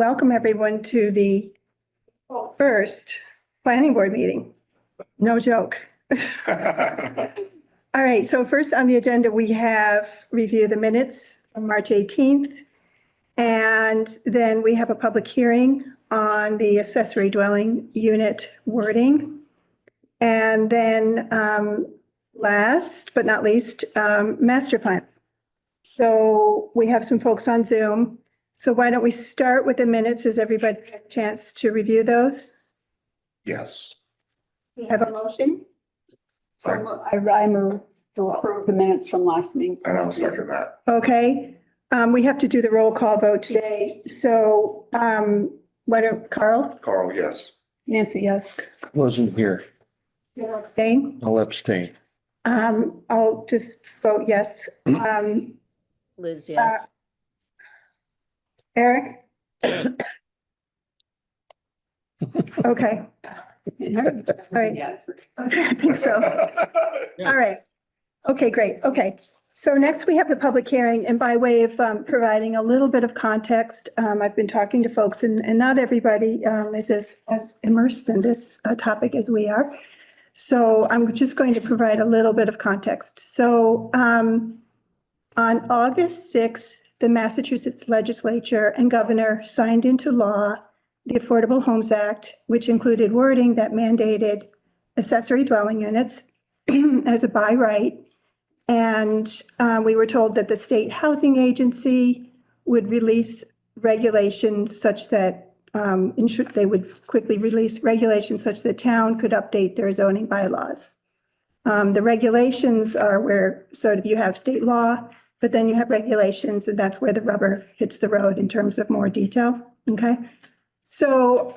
welcome everyone to the first planning board meeting. No joke. All right, so first on the agenda, we have review the minutes from March 18th. And then we have a public hearing on the accessory dwelling unit wording. And then last but not least, master plan. So we have some folks on Zoom. So why don't we start with the minutes? Has everybody had a chance to review those? Yes. We have a motion? I move to approve the minutes from last meeting. And I'll second that. Okay, we have to do the roll call vote today. So Carl? Carl, yes. Nancy, yes. Wasn't here. You'll abstain? I'll abstain. I'll just vote yes. Liz, yes. Eric? Okay, all right. Yes. Okay, I think so. All right. Okay, great. Okay. So next we have the public hearing, and by way of providing a little bit of context, I've been talking to folks and not everybody is as immersed in this topic as we are. So I'm just going to provide a little bit of context. So on August 6th, the Massachusetts legislature and governor signed into law the Affordable Homes Act, which included wording that mandated accessory dwelling units as a by right. And we were told that the state housing agency would release regulations such that they would quickly release regulations such that town could update their zoning bylaws. The regulations are where sort of you have state law, but then you have regulations, and that's where the rubber hits the road in terms of more detail. Okay. So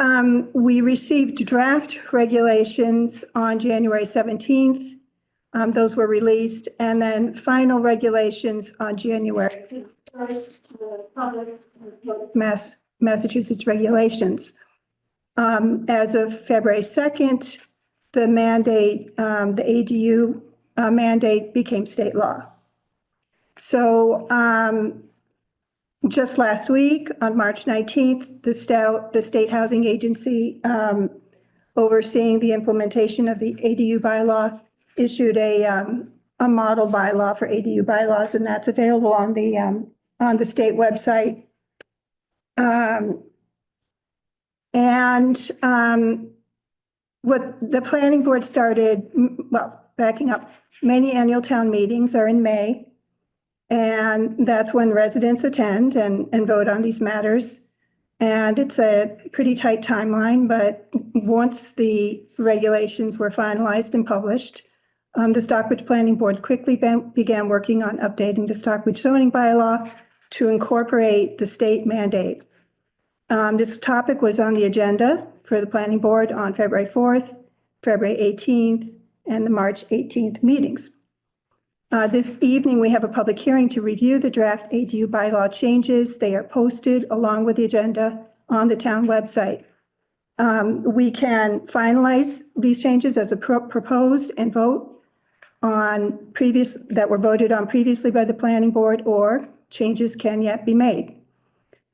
we received draft regulations on January 17th. Those were released, and then final regulations on January 1st, Massachusetts regulations. As of February 2nd, the mandate, the ADU mandate became state law. So just last week, on March 19th, the state housing agency overseeing the implementation of the ADU bylaw issued a model bylaw for ADU bylaws, and that's available on the state website. What the planning board started, well, backing up, many annual town meetings are in May. And that's when residents attend and vote on these matters. And it's a pretty tight timeline, but once the regulations were finalized and published, the Stockbridge Planning Board quickly began working on updating the Stockbridge zoning bylaw to incorporate the state mandate. This topic was on the agenda for the planning board on February 4th, February 18th, and the March 18th meetings. This evening, we have a public hearing to review the draft ADU bylaw changes. They are posted along with the agenda on the town website. We can finalize these changes as proposed and vote on that were voted on previously by the planning board, or changes can yet be made.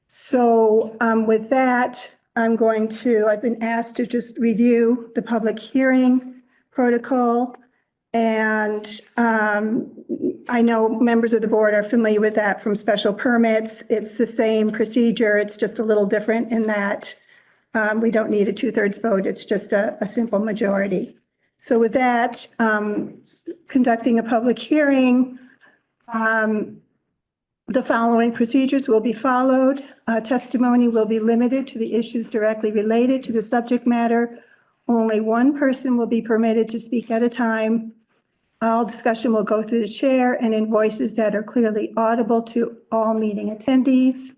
So with that, I've been asked to just review the public hearing protocol. And I know members of the board are familiar with that from special permits. It's the same procedure. It's just a little different in that we don't need a 2/3 vote. It's just a simple majority. So with that, conducting a public hearing, the following procedures will be followed. Testimony will be limited to the issues directly related to the subject matter. Only one person will be permitted to speak at a time. All discussion will go through the chair and in voices that are clearly audible to all meeting attendees.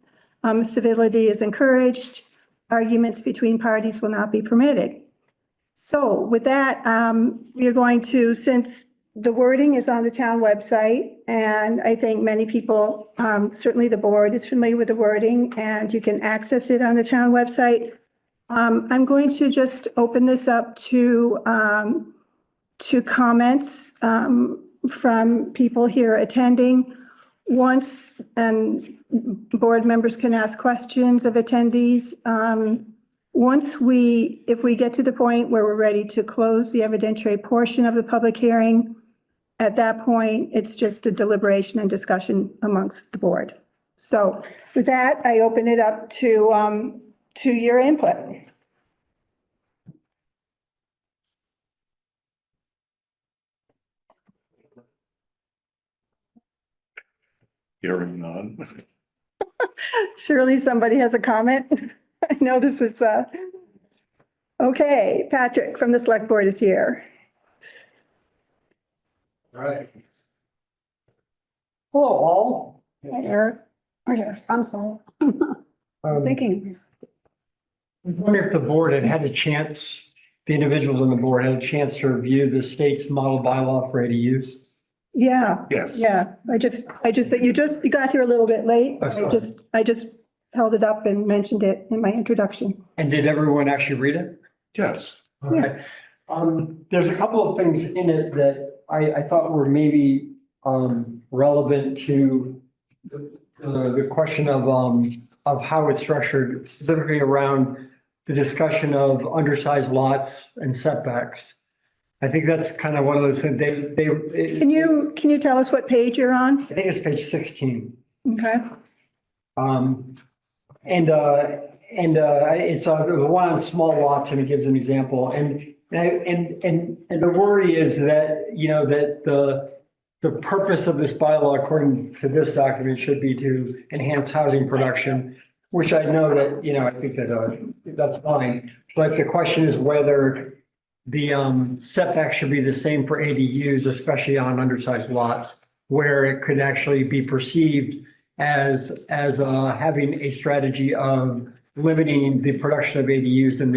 Civility is encouraged. Arguments between parties will not be permitted. So with that, we are going to, since the wording is on the town website, and I think many people, certainly the board is familiar with the wording, and you can access it on the town website. I'm going to just open this up to comments from people here attending, once, and board members can ask questions of attendees. If we get to the point where we're ready to close the evidentiary portion of the public hearing, at that point, it's just a deliberation and discussion amongst the board. So with that, I open it up to your input. Hearing none. Surely somebody has a comment. I know this is, okay, Patrick from the select board is here. Right. Hello, all. Hi, Eric. Okay, I'm sorry. Um, Thinking, I wonder if the board had a chance, the individuals on the board had a chance to review the state's model bylaw for ADUs. Yeah. Yes. Yeah, you got here a little bit late. Oh, sorry. I just held it up and mentioned it in my introduction. And did everyone actually read it? Yes. Okay. There's a couple of things in it that I thought were maybe relevant to the question of how it's structured, specifically around the discussion of undersized lots and setbacks. I think that's kind of one of those things, Can you tell us what page you're on? I think it's page 16. Okay. It's there's a one on small lots and it gives an example. And the worry is that, you know, that the purpose of this bylaw, according to this document, should be to enhance housing production, which I know that, you know, I think that that's fine. But the question is whether the setback should be the same for ADUs, especially on undersized lots, where it could actually be perceived as having a strategy of limiting the production of ADUs and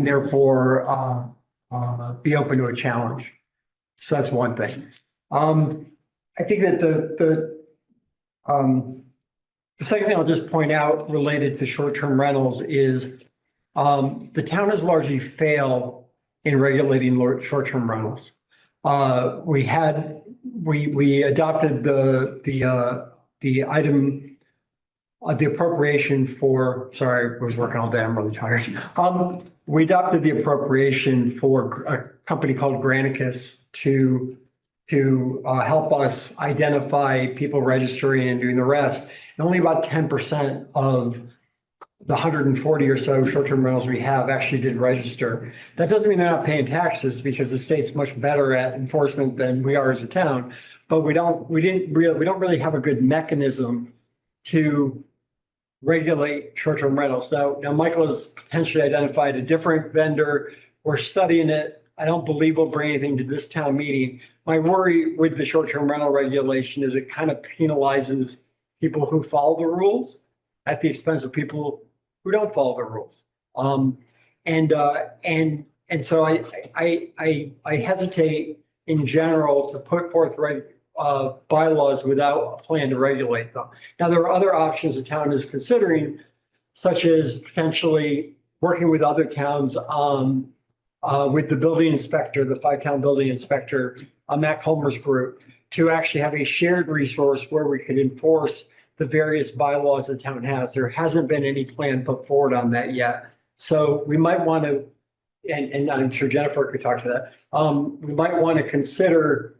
therefore be open to a challenge. So that's one thing. I think that the second thing I'll just point out related to short-term rentals is the town has largely failed in regulating short-term rentals. We adopted the item, the appropriation for, sorry, I was working all day, I'm really tired. We adopted the appropriation for a company called Granicus to help us identify people registering and doing the rest. And only about 10% of the 140 or so short-term rentals we have actually did register. That doesn't mean they're not paying taxes because the state's much better at enforcement than we are as a town. But we don't really have a good mechanism to regulate short-term rentals. Now Michael has potentially identified a different vendor. We're studying it. I don't believe we'll bring anything to this town meeting. My worry with the short-term rental regulation is it kind of penalizes people who follow the rules at the expense of people who don't follow the rules. And so I hesitate in general to put forth bylaws without a plan to regulate them. Now, there are other options the town is considering, such as potentially working with other towns with the building inspector, the five-town building inspector, Matt Colmer's group, to actually have a shared resource where we could enforce the various bylaws the town has. There hasn't been any plan put forward on that yet. So we might want to, and I'm sure Jennifer could talk to that. We might want to consider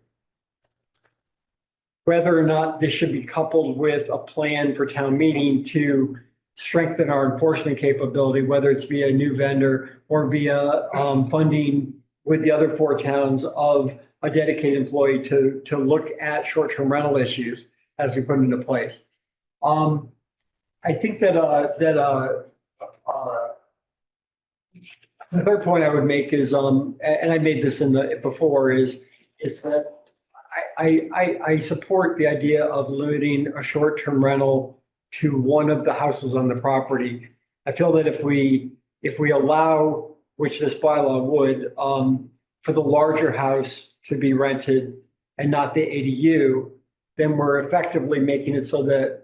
whether or not this should be coupled with a plan for town meeting to strengthen our enforcement capability, whether it's via a new vendor or via funding with the other four towns of a dedicated employee to look at short-term rental issues as we put into place. I think that the third point I would make is, and I made this before, is that I support the idea of limiting a short-term rental to one of the houses on the property. I feel that if we allow, which this bylaw would, for the larger house to be rented and not the ADU, then we're effectively making it so that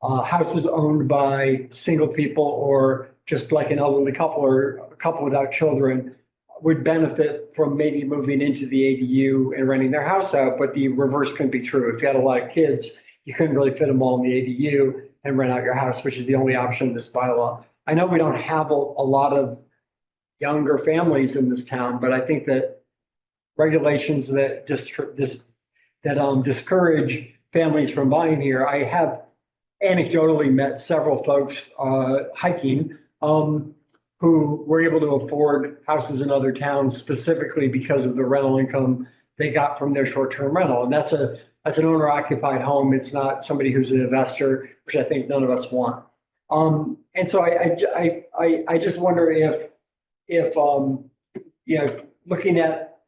houses owned by single people or just like an elderly couple or a couple without children would benefit from maybe moving into the ADU and renting their house out, but the reverse couldn't be true. If you had a lot of kids, you couldn't really fit them all in the ADU and rent out your house, which is the only option in this bylaw. I know we don't have a lot of younger families in this town, but I think that regulations that discourage families from buying here. I have anecdotally met several folks hiking who were able to afford houses in other towns specifically because of the rental income they got from their short-term rental. And that's an owner-occupied home. It's not somebody who's an investor, which I think none of us want. And so I just wonder if looking at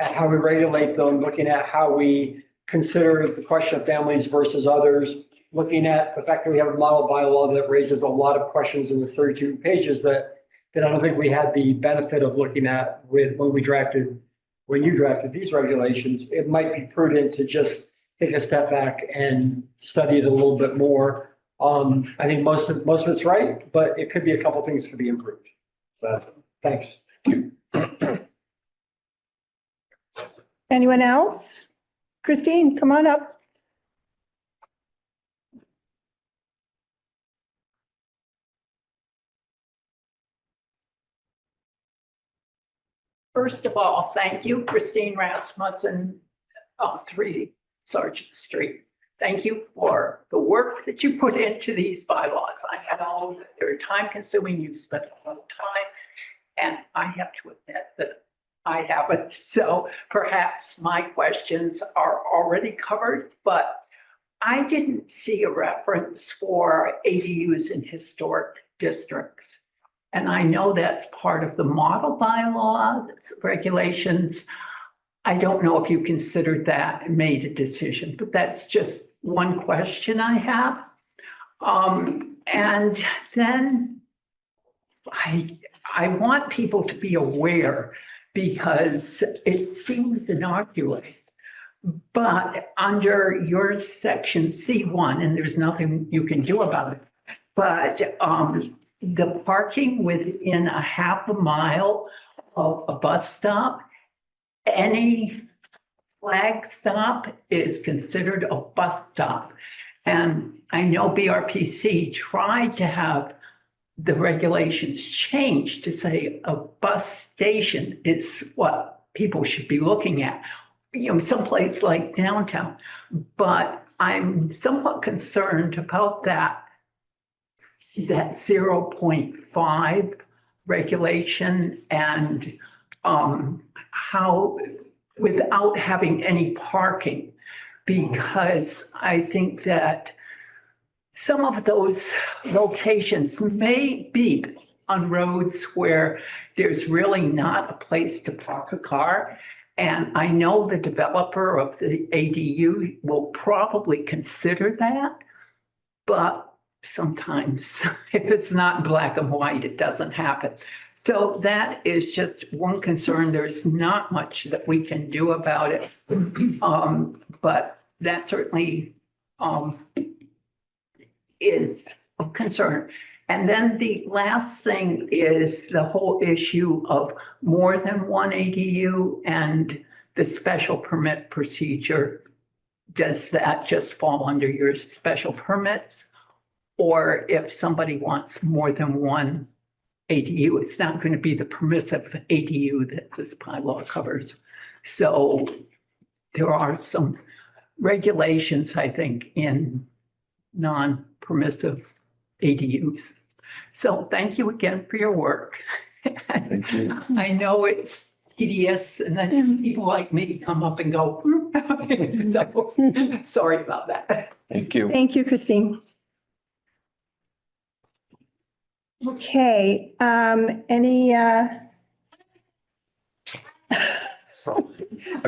how we regulate them, looking at how we consider the question of families versus others, looking at the fact that we have a model bylaw that raises a lot of questions in this 32 pages that I don't think we had the benefit of looking at when you drafted these regulations. It might be prudent to just take a step back and study it a little bit more. I think most of it's right, but it could be a couple things could be improved. So thanks. Anyone else? Christine, come on up. First of all, thank you, Christine Rasmussen, 3 Sergeant Street. Thank you for the work that you put into these bylaws. I know that they're time consuming, you spent a lot of time, and I have to admit that I haven't. So perhaps my questions are already covered, but I didn't see a reference for ADUs in historic districts. And I know that's part of the model bylaw regulations. I don't know if you considered that and made a decision, but that's just one question I have. And then I want people to be aware because it seems innocuous, but under your section C1, and there's nothing you can do about it, but the parking within a half a mile of a bus stop, any flag stop is considered a bus stop. And I know BRPC tried to have the regulations changed to say a bus station is what people should be looking at, someplace like downtown. But I'm somewhat concerned about that 0.5 regulation and how without having any parking, because I think that some of those locations may be on roads where there's really not a place to park a car. And I know the developer of the ADU will probably consider that, but sometimes if it's not black and white, it doesn't happen. So that is just one concern. There's not much that we can do about it. But that certainly is of concern. And then the last thing is the whole issue of more than one ADU and the special permit procedure. Does that just fall under your special permit? Or if somebody wants more than one ADU, it's not going to be the permissive ADU that this bylaw covers. So there are some regulations, I think, in non-permissive ADUs. So thank you again for your work. Thank you. I know it's tedious and then people like me come up and go, so, sorry about that. Thank you. Thank you, Christine. Okay, any, I'm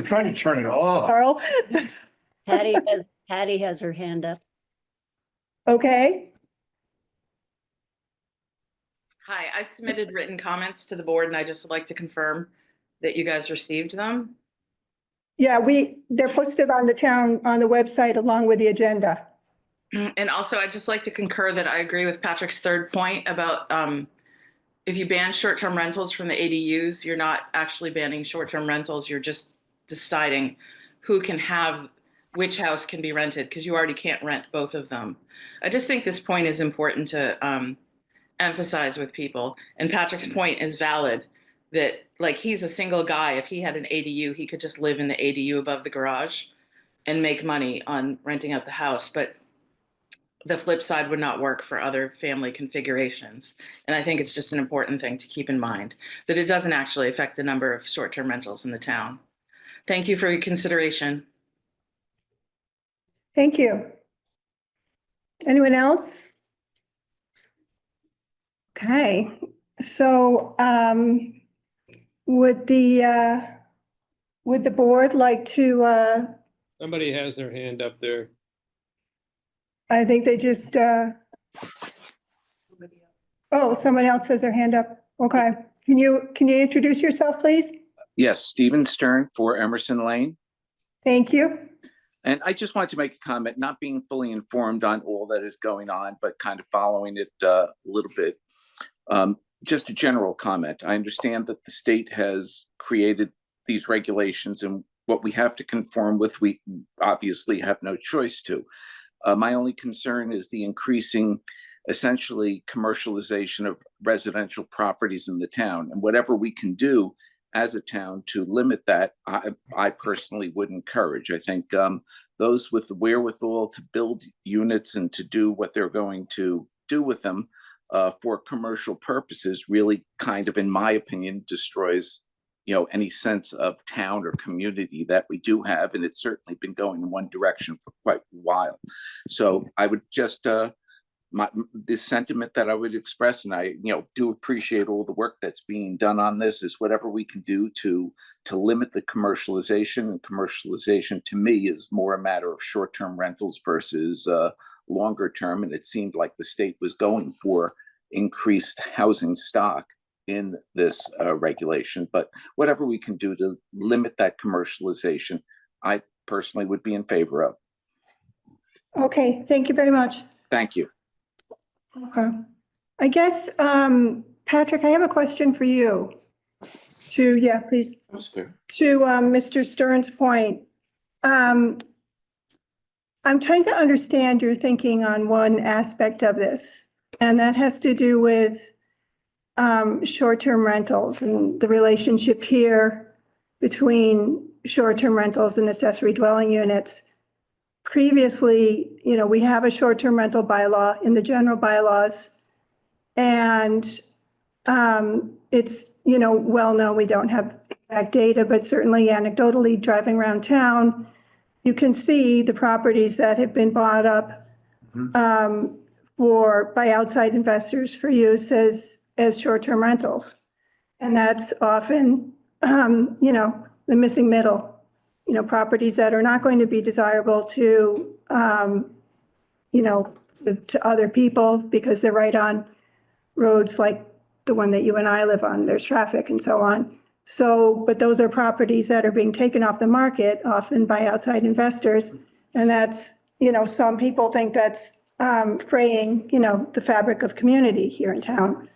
trying to turn it off. Carl? Patty has her hand up. Okay, Hi, I submitted written comments to the board and I just would like to confirm that you guys received them. yeah, they're posted on the website along with the agenda. And also I'd just like to concur that I agree with Patrick's third point about if you ban short-term rentals from the ADUs, you're not actually banning short-term rentals. You're just deciding who can have, which house can be rented, because you already can't rent both of them. I just think this point is important to emphasize with people. And Patrick's point is valid that, like, he's a single guy. If he had an ADU, he could just live in the ADU above the garage and make money on renting out the house. But the flip side would not work for other family configurations. And I think it's just an important thing to keep in mind, that it doesn't actually affect the number of short-term rentals in the town. Thank you for your consideration. Thank you. Anyone else? Okay, so would the board like to, Somebody has their hand up there. I think they just, oh, someone else has their hand up. Okay, can you introduce yourself, please? Yes, Stephen Stern for Emerson Lane. Thank you. And I just wanted to make a comment, not being fully informed on all that is going on, but kind of following it a little bit. Just a general comment. I understand that the state has created these regulations, and what we have to conform with, we obviously have no choice to. My only concern is the increasing, essentially, commercialization of residential properties in the town. And whatever we can do as a town to limit that, I personally would encourage. I think those with the wherewithal to build units and to do what they're going to do with them for commercial purposes really kind of, in my opinion, destroys any sense of town or community that we do have. And it's certainly been going in one direction for quite a while. So I would just, this sentiment that I would express, and I do appreciate all the work that's being done on this, is whatever we can do to limit the commercialization. And commercialization to me is more a matter of short-term rentals versus longer term. And it seemed like the state was going for increased housing stock in this regulation, but whatever we can do to limit that commercialization, I personally would be in favor of. Okay, thank you very much. Thank you. Okay. I guess, Patrick, I have a question for you. Yeah, please. That's fair. To Mr. Stern's point, I'm trying to understand your thinking on one aspect of this, and that has to do with short-term rentals and the relationship here between short-term rentals and accessory dwelling units. Previously, we have a short-term rental bylaw in the general bylaws, and it's, well known, we don't have exact data, but certainly anecdotally driving around town, you can see the properties that have been bought up by outside investors for use as short-term rentals. And that's often, the missing middle, properties that are not going to be desirable to, to other people because they're right on roads like the one that you and I live on. There's traffic and so on. So, but those are properties that are being taken off the market, often by outside investors. And that's, some people think that's fraying, the fabric of community here in town.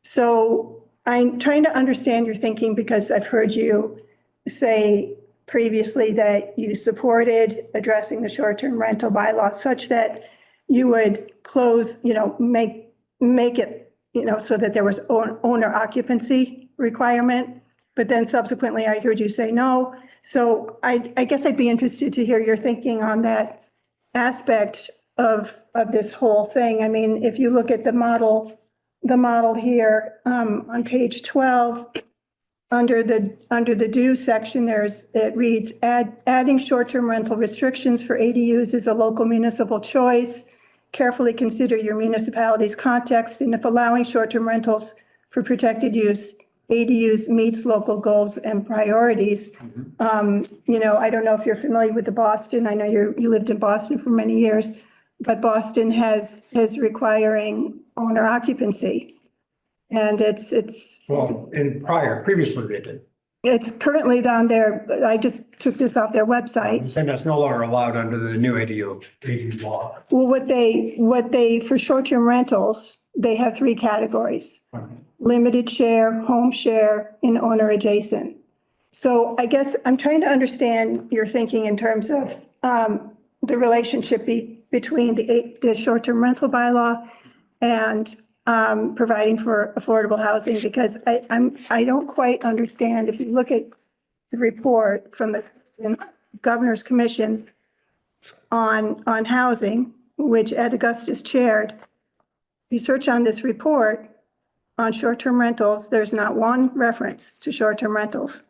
So I'm trying to understand your thinking, because I've heard you say previously that you supported addressing the short-term rental bylaw such that you would close, make it, so that there was owner occupancy requirement. But then subsequently I heard you say no. So I guess I'd be interested to hear your thinking on that aspect of this whole thing. I mean, if you look at the model here on page 12, under the do section, it reads, adding short-term rental restrictions for ADUs is a local municipal choice. Carefully consider your municipality's context, and if allowing short-term rentals for protected use, ADUs meets local goals and priorities. I don't know if you're familiar with the Boston. I know you lived in Boston for many years, but Boston has requiring owner occupancy. And it's. Well, previously they did. It's currently down there. I just took this off their website. And that's no longer allowed under the new ADU law. Well, what they, for short-term rentals, they have 3 categories. Okay. limited share, home share, and owner adjacent. So I guess I'm trying to understand your thinking in terms of the relationship between the short-term rental bylaw and providing for affordable housing, because I don't quite understand. If you look at the report from the Governor's Commission on housing, which Ed Augustus chaired, if you search on this report on short-term rentals, there's not one reference to short-term rentals.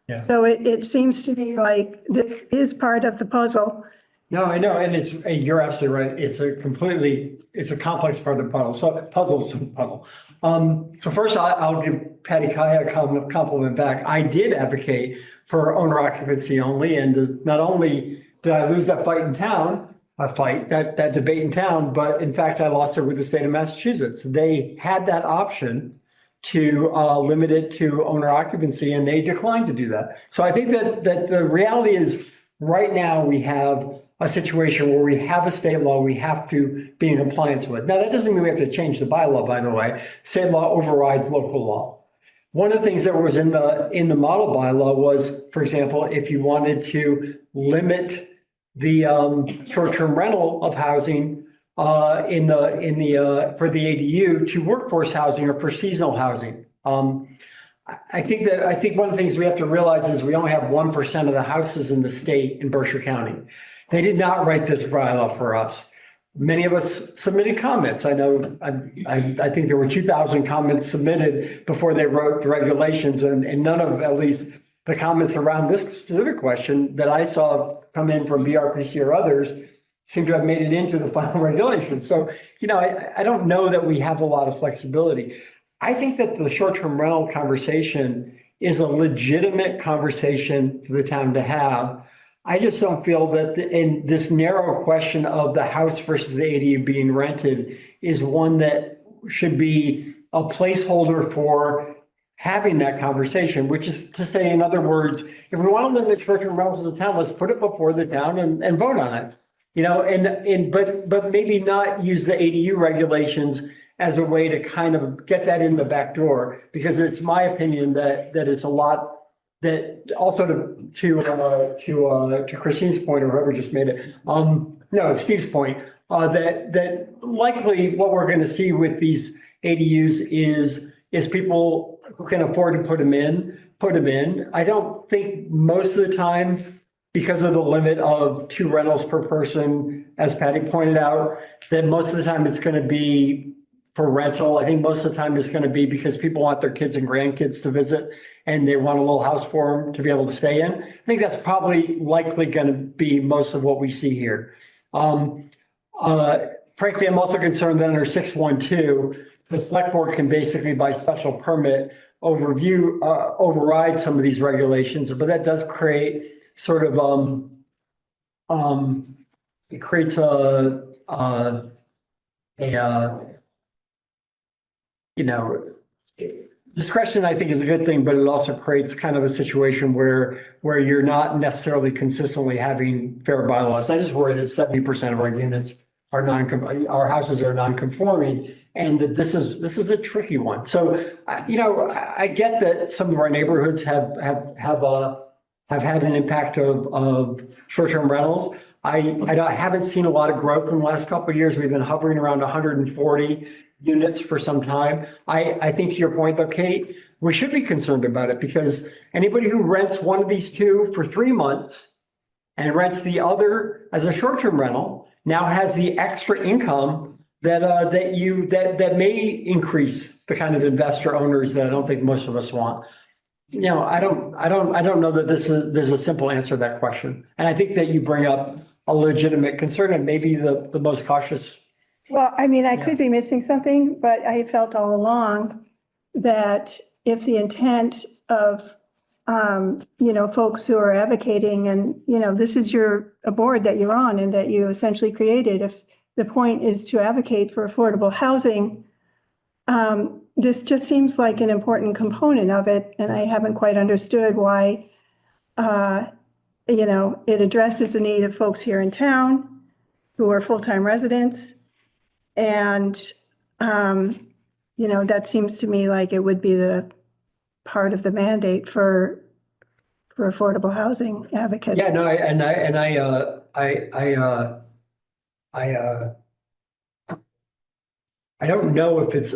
Yeah. So it seems to me like this is part of the puzzle. No, I know, and you're absolutely right. It's a complex part of the puzzle. So first I'll give Patty Kaya a compliment back. I did advocate for owner occupancy only, and not only did I lose that that debate in town, but in fact, I lost it with the state of Massachusetts. They had that option to limit it to owner occupancy, and they declined to do that. So I think that the reality is right now we have a situation where we have a state law we have to be in compliance with. Now, that doesn't mean we have to change the bylaw, by the way. State law overrides local law. One of the things that was in the model bylaw was, for example, if you wanted to limit the short-term rental of housing for the ADU to workforce housing or for seasonal housing. I think one of the things we have to realize is we only have 1% of the houses in the state in Berkshire County. They did not write this bylaw for us. Many of us submitted comments. I know, I think there were 2,000 comments submitted before they wrote the regulations, and none of, at least the comments around this specific question that I saw come in from BRPC or others seem to have made it into the final regulations. So, I don't know that we have a lot of flexibility. I think that the short-term rental conversation is a legitimate conversation for the town to have. I just don't feel that in this narrow question of the house versus the ADU being rented is one that should be a placeholder for having that conversation, which is to say, in other words, if we want to limit short-term rentals as a town, let's put it before the town and vote on it. But maybe not use the ADU regulations as a way to kind of get that in the back door, because it's my opinion that it's a lot that also to Christine's point, or whoever just made it, no, Steve's point, that likely what we're going to see with these ADUs is people who can afford to put them in. I don't think most of the time, because of the limit of 2 rentals per person, as Patty pointed out, that most of the time it's going to be for rental. I think most of the time it's going to be because people want their kids and grandkids to visit and they want a little house for them to be able to stay in. I think that's probably likely going to be most of what we see here. Frankly, I'm also concerned that under 612, the select board can basically by special permit override some of these regulations, but that does create sort of, it creates discretion, I think, is a good thing, but it also creates kind of a situation where you're not necessarily consistently having fair bylaws. I just worry that 70% of our units are our houses are non-conforming, and that this is a tricky one. So, I get that some of our neighborhoods have had an impact of short-term rentals. I haven't seen a lot of growth in the last couple of years. We've been hovering around 140 units for some time. I think to your point though, Kate, we should be concerned about it, because anybody who rents one of these 2 for 3 months and rents the other as a short-term rental now has the extra income that may increase the kind of investor owners that I don't think most of us want. I don't know that there's a simple answer to that question. And I think that you bring up a legitimate concern, and maybe the most cautious. Well, I mean, I could be missing something, but I felt all along that if the intent of, folks who are advocating and, this is a board that you're on and that you essentially created, if the point is to advocate for affordable housing, this just seems like an important component of it. And I haven't quite understood why, it addresses the need of folks here in town who are full-time residents. And, that seems to me like it would be the part of the mandate for affordable housing advocates. Yeah, no, I don't know if it's,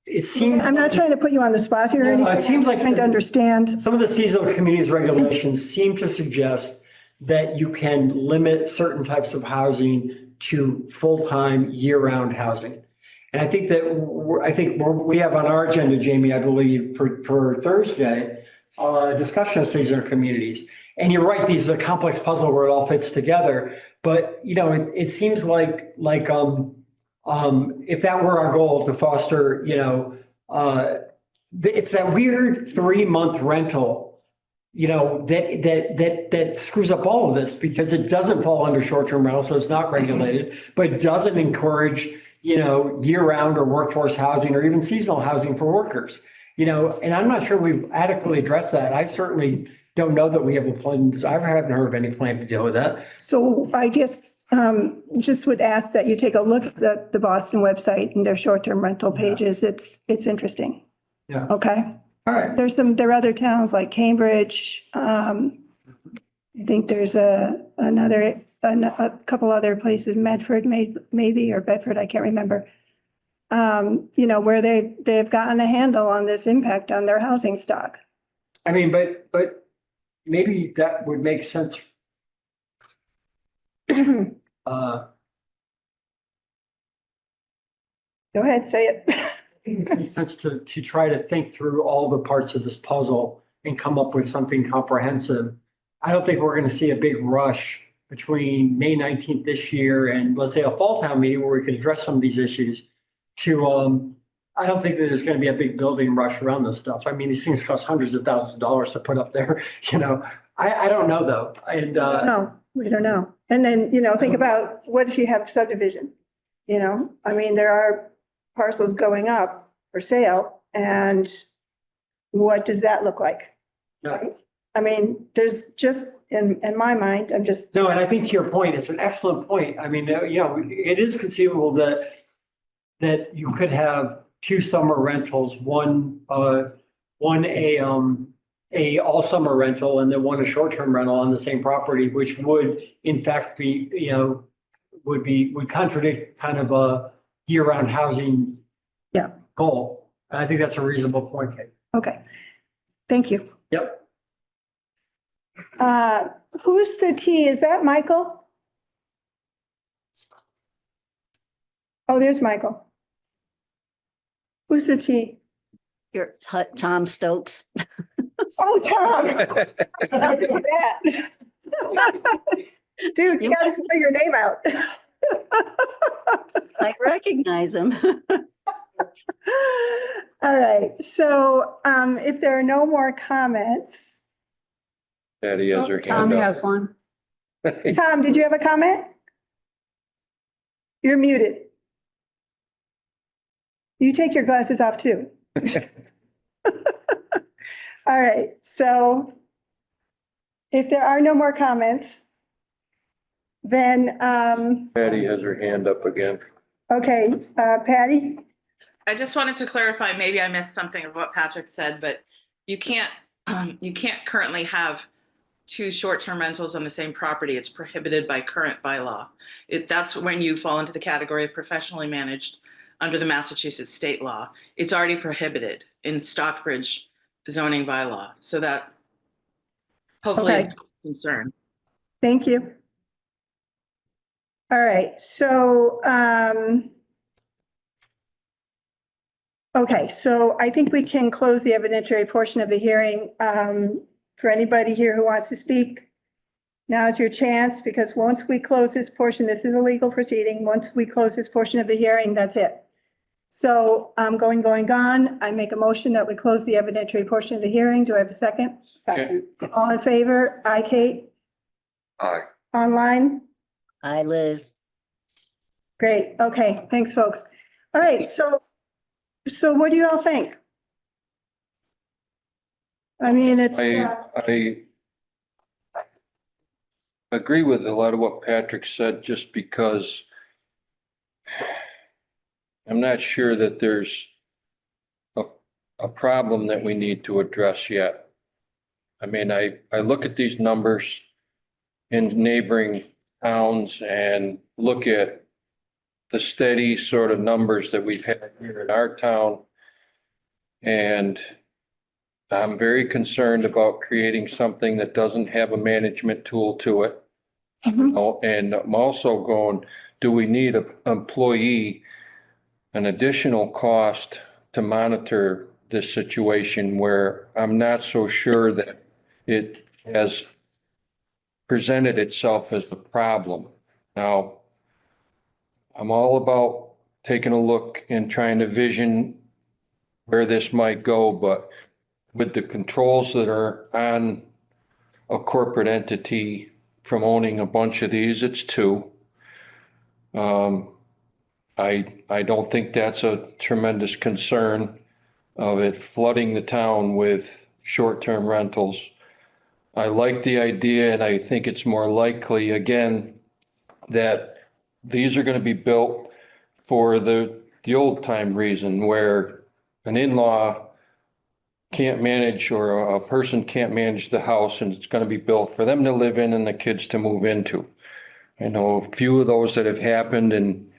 it seems. I'm not trying to put you on the spot here or No, anything. it seems like I'm trying to understand. Some of the seasonal communities regulations seem to suggest that you can limit certain types of housing to full-time, year-round housing. And I think that, we have on our agenda, Jamie, I believe, for Thursday, a discussion of seasonal communities. And you're right, these is a complex puzzle where it all fits together. But, it seems like, if that were our goal to foster, it's that weird 3-month rental, that screws up all of this because it doesn't fall under short-term rental, so it's not regulated, but it doesn't encourage, year-round or workforce housing or even seasonal housing for workers, and I'm not sure we've adequately addressed that. I certainly don't know that we have a plan. I haven't heard of any plan to deal with that. So I just would ask that you take a look at the Boston website and their short-term rental pages. It's interesting. Yeah. Okay. All right. There are other towns like Cambridge. I think there's a couple other places, Medford maybe, or Bedford, I can't remember. Where they've gotten a handle on this impact on their housing stock. I mean, but maybe that would make sense. Go ahead, say it. It makes sense to try to think through all the parts of this puzzle and come up with something comprehensive. I don't think we're going to see a big rush between May 19th this year and let's say a fall town meeting where we could address some of these issues I don't think that there's going to be a big building rush around this stuff. I mean, these things cost hundreds of thousands of dollars to put up there, I don't know though. And No, we don't know. And then, think about what if you have subdivision? I mean, there are parcels going up for sale and what does that look like? Yeah. Right? I mean, there's just, in my mind, I'm just. No, and I think to your point, it's an excellent point. I mean, it is conceivable that you could have 2 summer rentals, one a all summer rental and then one a short-term rental on the same property, which would in fact be, would contradict kind of a year-round housing goal. And I think that's a reasonable point, Kate. Okay. Thank you. Yep. Who's the T? Is that Michael? Oh, there's Michael. Who's the T? You're Tom Stokes. Oh, Tom. What is that? Dude, you gotta spell your name out. I recognize him. All right, so if there are no more comments, Patty has her Tom hand up. has one. Tom, did you have a comment? You're muted. You take your glasses off too. All right, so if there are no more comments, then, Patty has her hand up again. okay, Patty? I just wanted to clarify, maybe I missed something of what Patrick said, but you can't currently have 2 short-term rentals on the same property. It's prohibited by current bylaw. That's when you fall into the category of professionally managed under the Massachusetts state law. It's already prohibited in Stockbridge zoning bylaw. So that hopefully is Okay. a concern. Thank you. All right, so, okay, so I think we can close the evidentiary portion of the hearing. For anybody here who wants to speak, now is your chance, because once we close this portion, this is a legal proceeding. Once we close this portion of the hearing, that's it. So I'm gone. I make a motion that we close the evidentiary portion of the hearing. Do I have a second? Second. All in favor? Aye, Kate? Aye. Online? Hi, Liz. Great. Okay, thanks, folks. All right, so what do you all think? I mean, it's, I agree with a lot of what Patrick said, just because I'm not sure that there's a problem that we need to address yet. I mean, I look at these numbers in neighboring towns and look at the steady sort of numbers that we've had here in our town. And I'm very concerned about creating something that doesn't have a management tool to it. Oh, and I'm also going, do we need an employee, an additional cost to monitor this situation where I'm not so sure that it has presented itself as the problem. Now, I'm all about taking a look and trying to vision where this might go, but with the controls that are on a corporate entity from owning a bunch of these, it's two. I don't think that's a tremendous concern of it flooding the town with short-term rentals. I like the idea, and I think it's more likely, again, that these are going to be built for the old time reason where an in-law can't manage or a person can't manage the house and it's going to be built for them to live in and the kids to move into. I know a few of those that have happened, and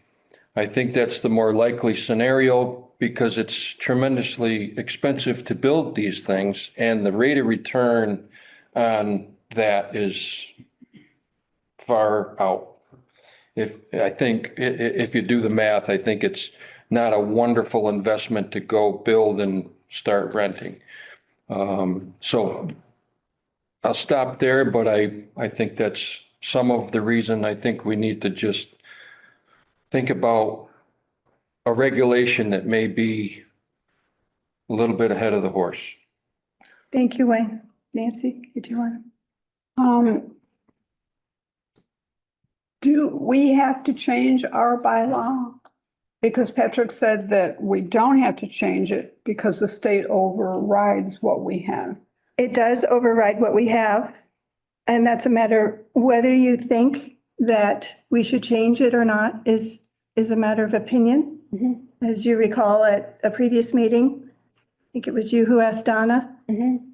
I think that's the more likely scenario because it's tremendously expensive to build these things and the rate of return on that is far out. If you do the math, I think it's not a wonderful investment to go build and start renting. So I'll stop there, but I think that's some of the reason I think we need to just think about a regulation that may be a little bit ahead of the horse. Thank you, Wayne. Nancy, did you want Do we have to change our bylaw? Because Patrick said that we don't have to change it because the state overrides what we have. It does override what we have. And that's a matter, whether you think that we should change it or not is a matter of opinion. As you recall at a previous meeting, I think it was you who asked Donna,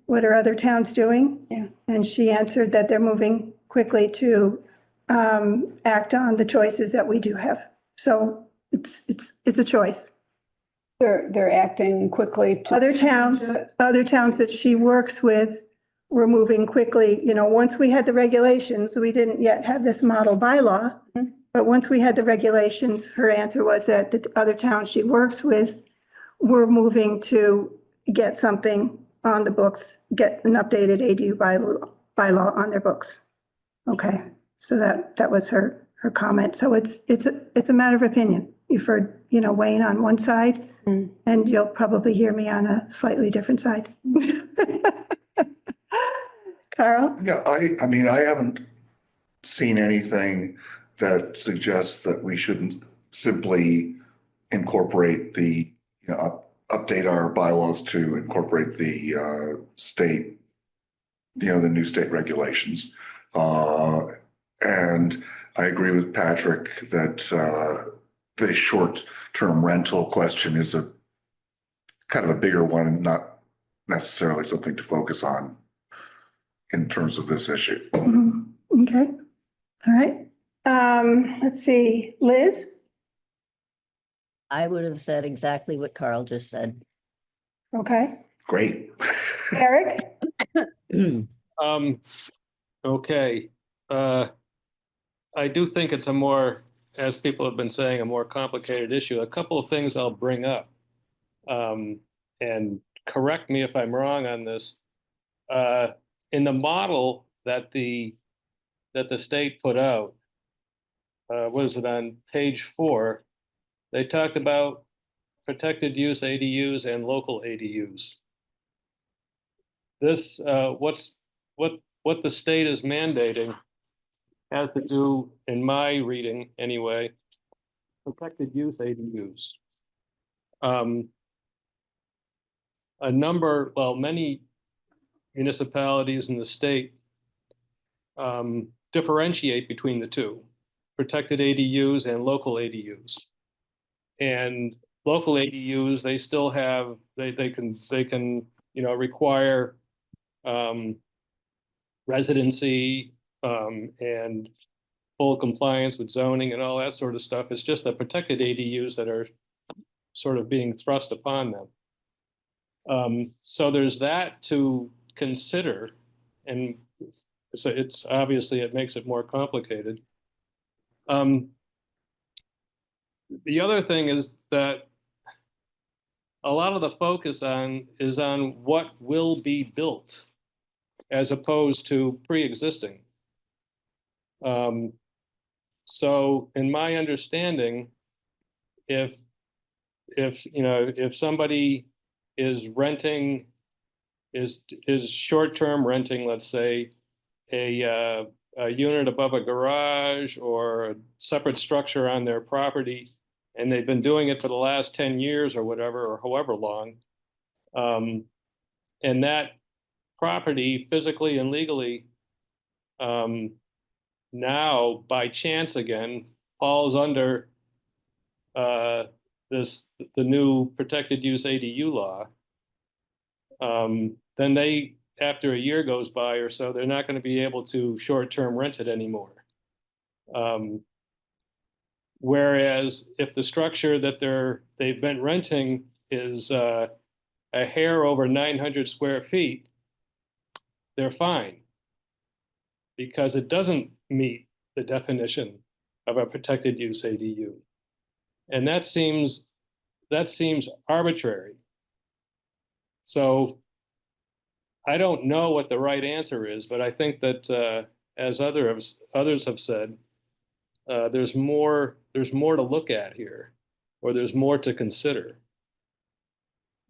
what are other towns doing? Yeah. And she answered that they're moving quickly to act on the choices that we do have. So it's a choice. They're acting quickly to. Other towns that she works with were moving quickly. You know, once we had the regulations, we didn't yet have this model bylaw. But once we had the regulations, her answer was that the other towns she works with were moving to get something on the books, get an updated ADU bylaw on their books. Okay, so that was her comment. So it's a matter of opinion. You've heard, Wayne on one side, and you'll probably hear me on a slightly different side. Carl? Yeah, I mean, I haven't seen anything that suggests that we shouldn't simply incorporate update our bylaws to incorporate the state, the new state regulations. And I agree with Patrick that the short-term rental question is a kind of a bigger one and not necessarily something to focus on in terms of this issue. Okay, all right. Let's see, Liz? I would have said exactly what Carl just said. Okay, Great. Eric? Okay. I do think it's a more, as people have been saying, a more complicated issue. A couple of things I'll bring up. And correct me if I'm wrong on this. In the model that the state put out, what is it, on page 4, they talked about protected use ADUs and local ADUs. This, what the state is mandating has to do, in my reading anyway, protected use ADUs. Many municipalities in the state differentiate between the two, protected ADUs and local ADUs. And local ADUs, they still have, they can, require residency and full compliance with zoning and all that sort of stuff. It's just the protected ADUs that are sort of being thrust upon them. So there's that to consider, and so it's obviously it makes it more complicated. The other thing is that a lot of the focus is on what will be built as opposed to pre-existing. So in my understanding, if somebody is renting, is short-term renting, let's say, a unit above a garage or a separate structure on their property, and they've been doing it for the last 10 years or whatever, or however long, and that property physically and legally now by chance again falls under the new protected use ADU law, then they, after a year goes by or so, they're not going to be able to short-term rent it anymore. Whereas if the structure that they've been renting is a hair over 900 square feet, they're fine because it doesn't meet the definition of a protected use ADU. And that seems arbitrary. So I don't know what the right answer is, but I think that as others have said, there's more to look at here, or there's more to consider.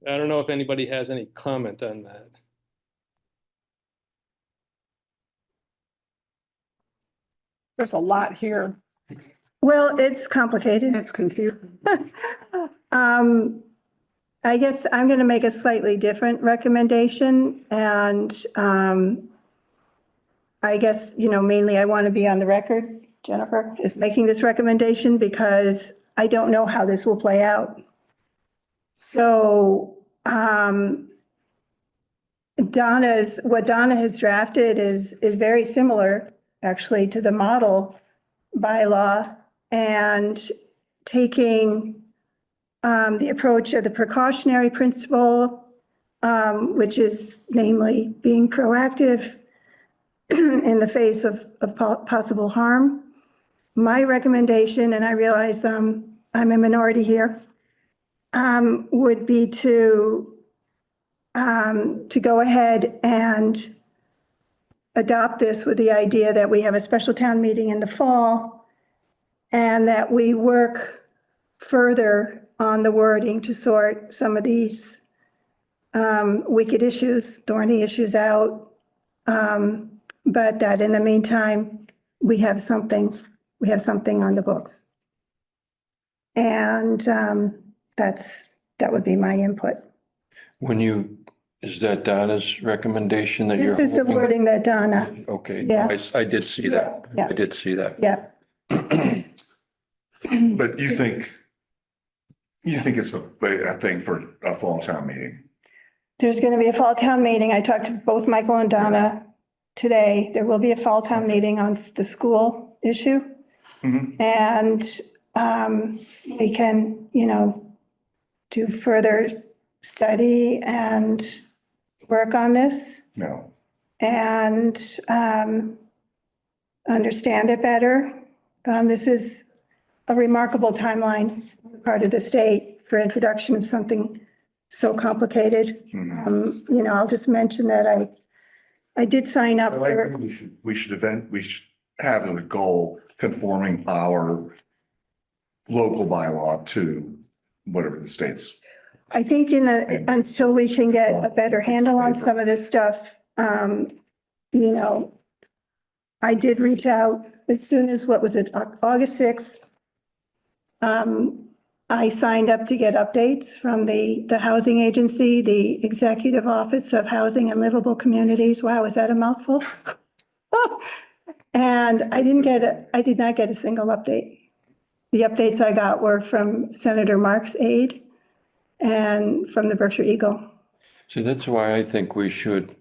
I don't know if anybody has any comment on that. There's a lot here. Well, it's complicated. It's confusing. I guess I'm going to make a slightly different recommendation, and I guess, mainly I want to be on the record, Jennifer, is making this recommendation because I don't know how this will play out. So what Donna has drafted is very similar, actually, to the model bylaw, and taking the approach of the precautionary principle, which is namely being proactive in the face of possible harm. My recommendation, and I realize I'm a minority here, would be to go ahead and adopt this with the idea that we have a special town meeting in the fall and that we work further on the wording to sort some of these wicked issues, thorny issues out. But that in the meantime, we have something on the books. And that would be my input. Is that Donna's recommation that you're? This is the hoping- wording that Donna, Okay, Yeah. I did see that. Yeah. I did see that. yeah. But you think it's a thing for a fall town meeting? There's going to be a fall town meeting. I talked to both Michael and Donna today. There will be a fall town meeting on the school issue. Mhm. And we can, do further study and work on this No. and understand it better. This is a remarkable timeline on the part of the state for introduction of something so complicated. I'll just mention that I did sign up for. We should have as a goal conforming our local bylaw to whatever the state's. I think until we can get a better handle on some of this stuff, I did reach out as soon as, August 6th. I signed up to get updates from the housing agency, the Executive Office of Housing and Livable Communities. Wow, is that a mouthful? And I did not get a single update. The updates I got were from Senator Mark's aide and from the Berkshire Eagle. See, that's why I think we should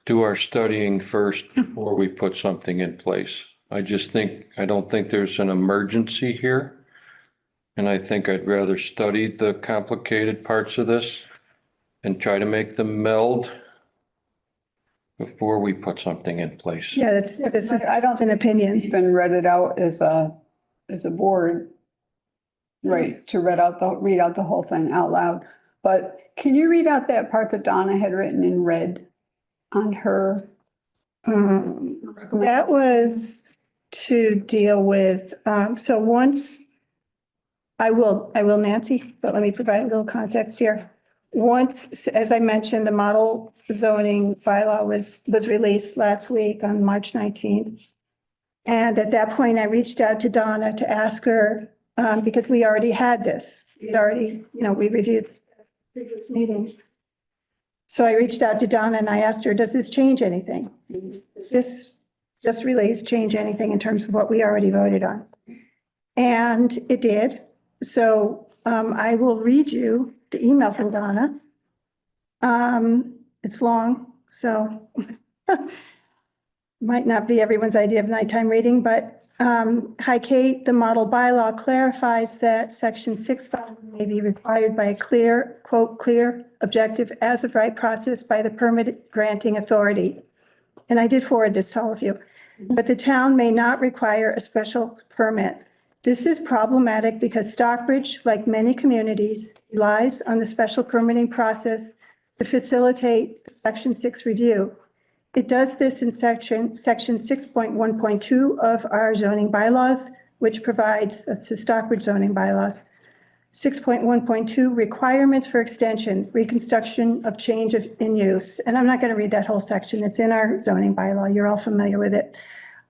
do our studying first before we put something in place. I don't think there's an emergency here. And I think I'd rather study the complicated parts of this and try to make them meld before we put something in place. Yeah, this is I don't an opinion. even read it out as a board, right, to read out the whole thing out loud. But can you read out that part that Donna had written in red on her? That was to deal with, so once, I will, Nancy, but let me provide a little context here. Once, as I mentioned, the model zoning bylaw was released last week on March 19th. And at that point, I reached out to Donna to ask her, because we already had this. We'd already, we reviewed previous meetings. So I reached out to Donna and I asked her, does this change anything? Does this just released change anything in terms of what we already voted on? And it did. So I will read you the email from Donna. It's long, so might not be everyone's idea of nighttime reading, but hi, Kate, the model bylaw clarifies that section 6.5 may be required by a clear, quote, clear, objective, as of right process by the permit granting authority. And I did forward this to all of you, but the town may not require a special permit. This is problematic because Stockbridge, like many communities, relies on the special permitting process to facilitate section 6 review. It does this in section 6.1.2 of our zoning bylaws, which provides, that's the Stockbridge zoning bylaws, 6.1.2 requirements for extension, reconstruction of change in use. And I'm not going to read that whole section. It's in our zoning bylaw. You're all familiar with it.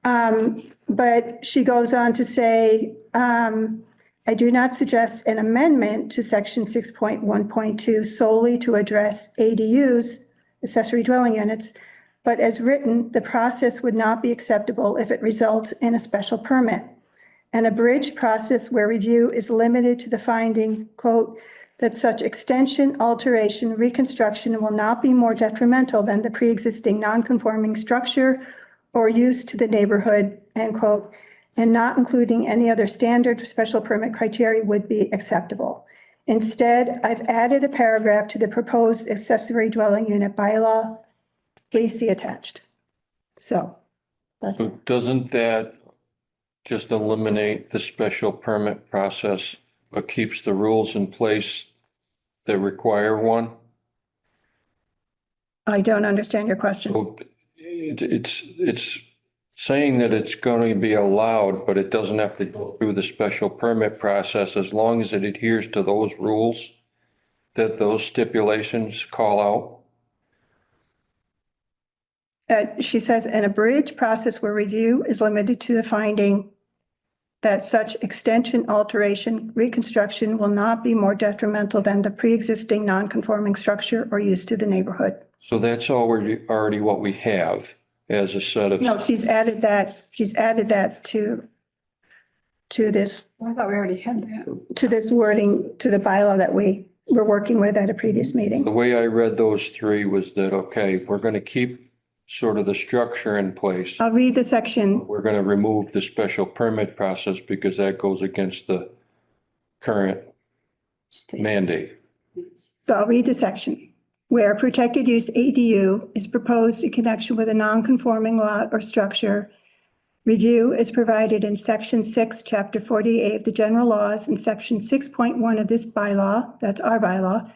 But she goes on to say, I do not suggest an amendment to section 6.1.2 solely to address ADUs, accessory dwelling units, but as written, the process would not be acceptable if it results in a special permit. An abridged process where review is limited to the finding, quote, that such extension, alteration, reconstruction will not be more detrimental than the pre-existing non-conforming structure or use to the neighborhood, end quote, and not including any other standard special permit criteria would be acceptable. Instead, I've added a paragraph to the proposed accessory dwelling unit bylaw. Please see attached. So that's So doesn't that just eliminate the special permit process, but keeps the rules in place that require one? I don't understand your question. So it's saying that it's going to be allowed, but it doesn't have to go through the special permit process as long as it adheres to those rules that those stipulations call out. She says an abridged process where review is limited to the finding that such extension, alteration, reconstruction will not be more detrimental than the pre-existing non-conforming structure or use to the neighborhood. So that's already what we have as a set of. No, she's added that to this, I thought we already had that. to this wording, to the bylaw that we were working with at a previous meeting. The way I read those three was that, okay, we're going to keep sort of the structure in place. I'll read the section. We're going to remove the special permit process because that goes against the current mandate. So I'll read the section. Where protected use ADU is proposed in connection with a non-conforming lot or structure, review is provided in section 6, chapter 48 of the general laws, and section 6.1 of this bylaw, that's our bylaw,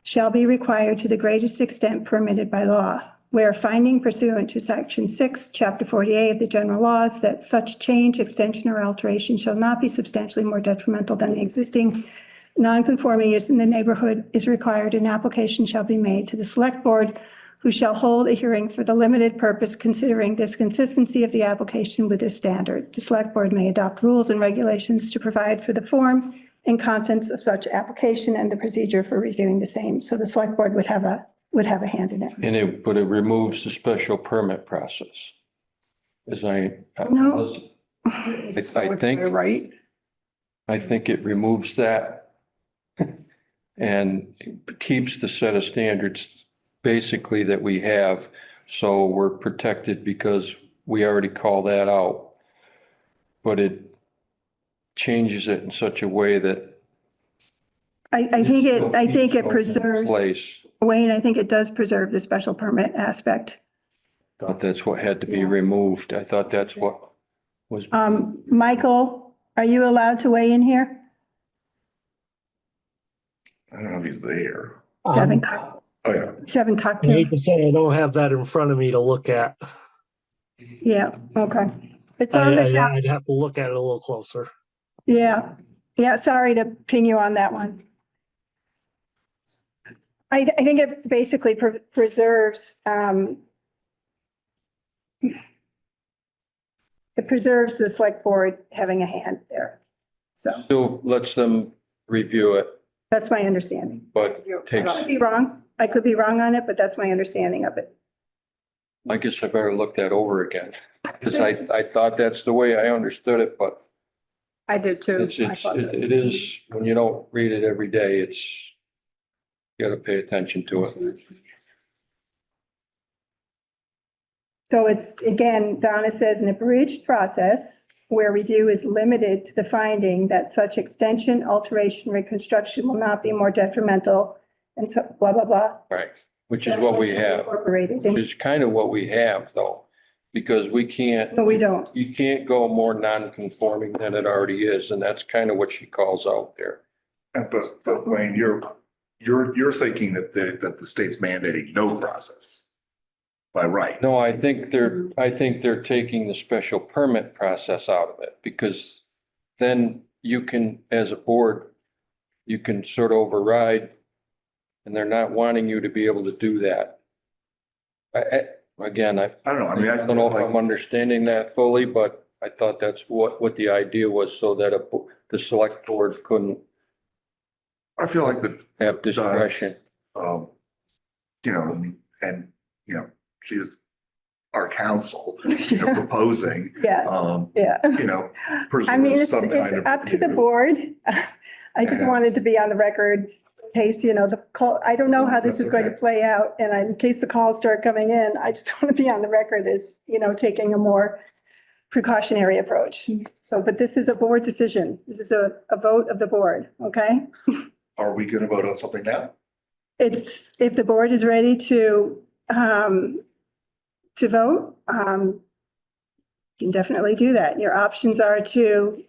shall be required to the greatest extent permitted by law. Where finding pursuant to section 6, chapter 48 of the general laws that such change, extension, or alteration shall not be substantially more detrimental than the existing non-conforming use in the neighborhood is required, an application shall be made to the select board, who shall hold a hearing for the limited purpose considering this consistency of the application with this standard. The select board may adopt rules and regulations to provide for the form and contents of such application and the procedure for reviewing the same. So the select board would have a hand in it. But it removes the special permit process. As I No. think. Right. I think it removes that and keeps the set of standards basically that we have. So we're protected because we already call that out. But it changes it in such a way that. I think it in preserves, place. Wayne, I think it does preserve the special permit aspect. Thought that's what had to be Yeah. removed. I thought that's what was. Michael, are you allowed to weigh in here? I don't know if he's there. Seven, Oh, yeah. seven I hate cocktails. to say I don't have that in front of me to look at. Yeah, okay. It's on the town. I'd have to look at it a little closer. Yeah, yeah, sorry to ping you on that one. I think it basically preserves, it preserves the select board having a hand there. So Still lets them review it, that's my understanding. but I takes, could be wrong. I could be wrong on it, but that's my understanding of it. I guess I better look that over again. Because I thought that's the way I understood it, but I did too. it is, when you don't read it every day, you gotta pay attention to it. So it's, again, Donna says, an abridged process where review is limited to the finding that such extension, alteration, reconstruction will not be more detrimental and so blah, blah, blah. Right, which is what we have, Incorporated. which is kind of what we have though, because we can't. No, we don't. You can't go more non-conforming than it already is, and that's kind of what she calls out there. But Wayne, you're thinking that the state's mandating no process by right. No, I think they're taking the special permit process out of it, because then you can, as a board, you can sort of override, and they're not wanting you to be able to do that. Again, I I don't know. I mean, I don't know if feel I'm like, understanding that fully, but I thought that's what the idea was, so that the select board couldn't I feel like have discretion. you know, and, you know, she's our counsel, you know, proposing, Yeah, yeah. you know, I mean, preserve it's some kind of. up to the board. I just Yeah. wanted to be on the record in case, you know, the call, I don't know how this That's is going to okay. play out. And in case the calls start coming in, I just want to be on the record as, you know, taking a more precautionary approach. So, but this is a board decision. This is a vote of the board, okay? Are we going to vote on something now? It's, if the board is ready to vote, you can definitely do that. Your options are to,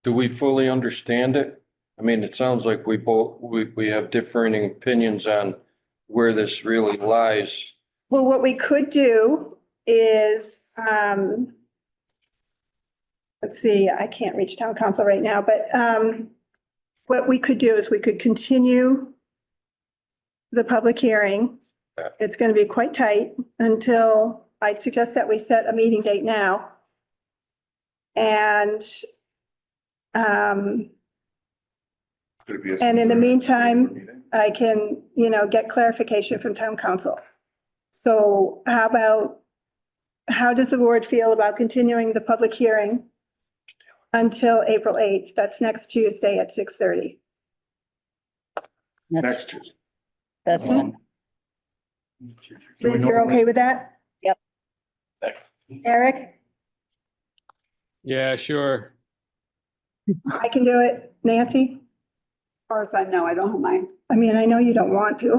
Do we fully understand it? I mean, it sounds like we have differing opinions on where this really lies. well, what we could do is, let's see, I can't reach town council right now, but what we could do is we could continue the public hearing. Yeah. It's going to be quite tight until, I'd suggest that we set a meeting date now. And Could it be a- And in the meantime, I can, you know, get clarification from town council. So how does the board feel about continuing the public hearing until April 8th? That's next Tuesday at 6:30. Next Tuesday. That's, Liz, you're okay with that? Yep. Eric, Yeah, sure. I can do it. Nancy? As far as I know, I don't have mine. I mean, I know you don't want to.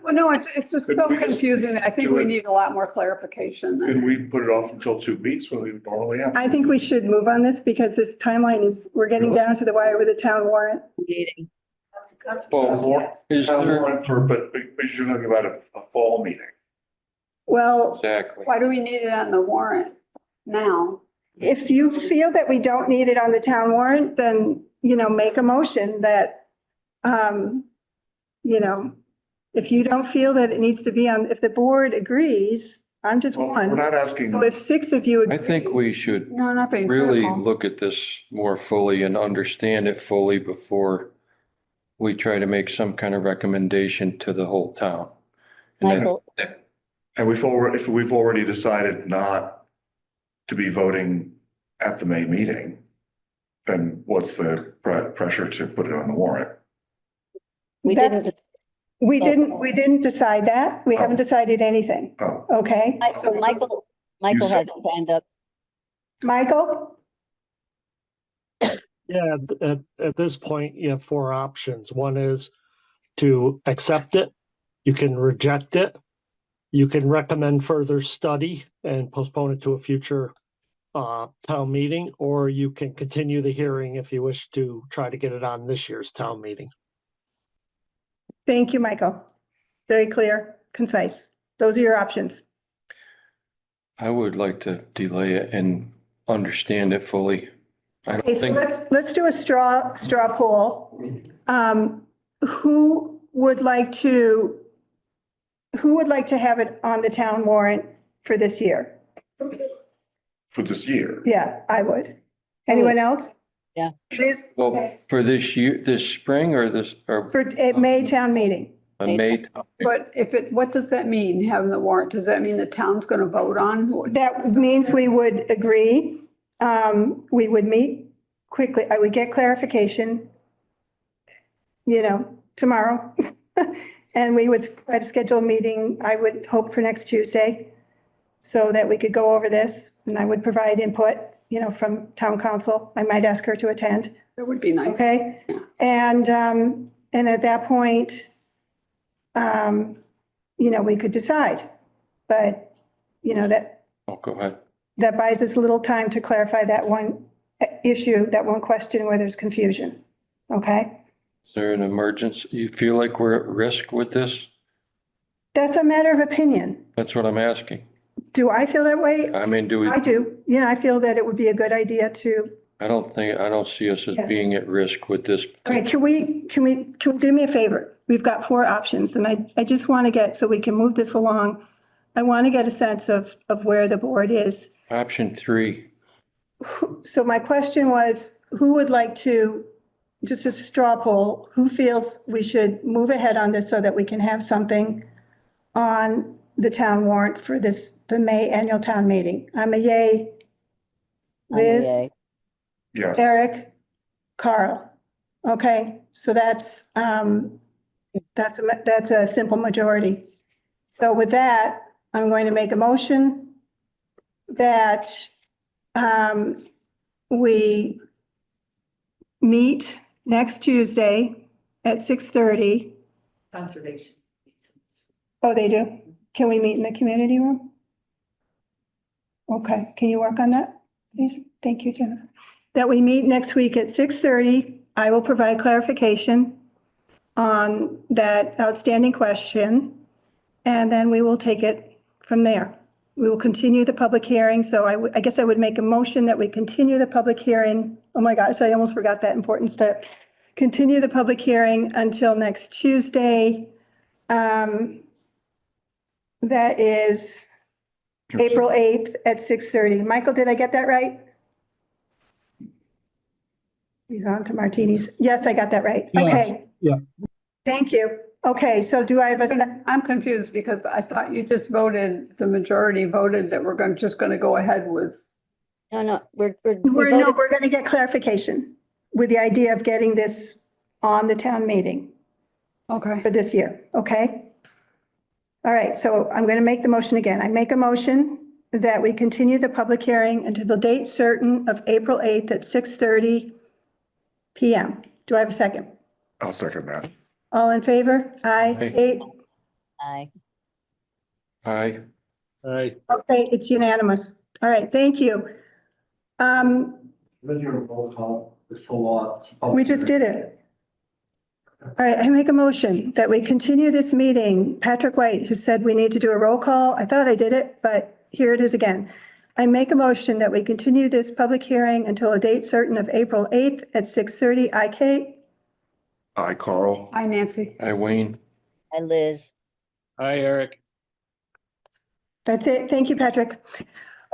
Well, no, it's just Could so we just confusing. I think do we it? need a lot more clarification. Could we put it off until 2 weeks when we normally have? I think we should move on this because this timeline is, we're getting down to the wire with the town warrant. meeting. Well, is there, But you're talking about a fall meeting. Well, exactly. Why do we need it on the warrant now? if you feel that we don't need it on the town warrant, then, you know, make a motion that, you know, if you don't feel that it needs to be on, if the board agrees, I'm just Well, we're one. not asking. So if 6 of you I agree. think we should No, not being really critical. look at this more fully and understand it fully before we try to make some kind of recommendation to the whole town. And then- Michael, And if we've already decided not to be voting at the May meeting, then what's the pressure to put it on the warrant? We That's- didn't, We didn't decide that. We haven't decided anything. Oh, Okay, so Michael said- had his hand up. Michael? Yeah, at this point, you have four options. One is to accept it. You can reject it. You can recommend further study and postpone it to a future town meeting, or you can continue the hearing if you wish to try to get it on this year's town meeting. Thank you, Michael. Very clear, concise. Those are your options. I would like to delay it and understand it fully. I Okay, don't so think, let's do a straw poll. Who would like to have it on the town warrant for this year? for this year. Yeah, I would. Anyone else? Yeah. Liz? well, Okay. for this year, this spring or this, or For May town meeting. a May? But what does that mean, having the warrant? Does that mean the town's going to vote on? That means we would agree. We would meet quickly. I would get clarification, tomorrow. And we would try to schedule a meeting, I would hope for next Tuesday, so that we could go over this, and I would provide input, from town council. I might ask her to attend, That would be nice. okay? And at that point, we could decide. But, Oh, go ahead. that buys us a little time to clarify that one issue, that one question where there's confusion, okay? Is there an emergency? You feel like we're at risk with this? That's a matter of opinion. That's what I'm asking. Do I feel that way? I mean, do we, I do. I feel that it would be a good idea to, I don't see us as Yeah. being at risk with this. okay, can we do me a favor? We've got four options, and I just want to get, so we can move this along. I want to get a sense of where the board is. Option 3, So my question was, who would like to, just as a straw poll, who feels we should move ahead on this so that we can have something on the town warrant for the May annual town meeting? I'm a yay. I'm a Liz, yay. Yes. Eric, Carl. Okay, so that's a simple majority. So with that, I'm going to make a motion that we meet next Tuesday at 6:30. Conservation. Oh, they do? Can we meet in the community room? Okay, can you work on that, please? Thank you, Jennifer. That we meet next week at 6:30. I will provide clarification on that outstanding question, and then we will take it from there. We will continue the public hearing, so I guess I would make a motion that we continue the public hearing. Oh my gosh, I almost forgot that important step. Continue the public hearing until next Tuesday. That is April 8th at 6:30. Michael, did I get that right? He's on to martinis. Yes, I got that right. Yeah, Okay. yeah. Thank you. Okay, so do I have a, I'm confused because I thought you just voted, the majority voted that we're just going to go ahead with. No, we we're voted- going to get clarification with the idea of getting this on the town meeting Okay. for this year, okay? All right, so I'm going to make the motion again. I make a motion that we continue the public hearing until the date certain of April 8th at 6:30 PM. Do I have a second? I'll second that. All in favor? Aye. Aye. Eight. Aye. Aye. Aye. Okay, it's unanimous. All right, thank you. Then your roll call is the law. We just did it. All right, I make a motion that we continue this meeting. Patrick White has said we need to do a roll call. I thought I did it, but here it is again. I make a motion that we continue this public hearing until a date certain of April 8th at 6:30. Aye, Kate? Aye, Carl. Hi, Nancy. Aye, Wayne. Hi, Liz. Hi, Eric. That's it. Thank you, Patrick.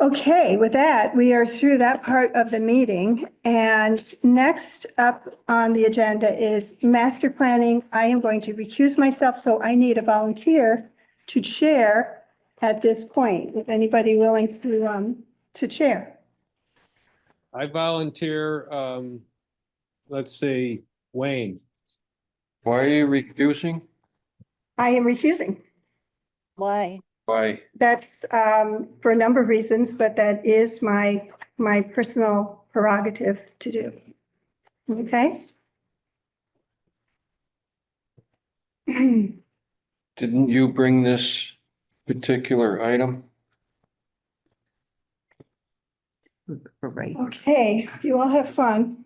Okay, with that, we are through that part of the meeting. And next up on the agenda is master planning. I am going to recuse myself, so I need a volunteer to chair at this point. Is anybody willing to to chair? I volunteer, let's see, Wayne. Why are you recusing? I am recusing. Why? Why? That's for a number of reasons, but that is my personal prerogative to do. Okay? Didn't you bring this particular item? Right. Okay, you all have fun.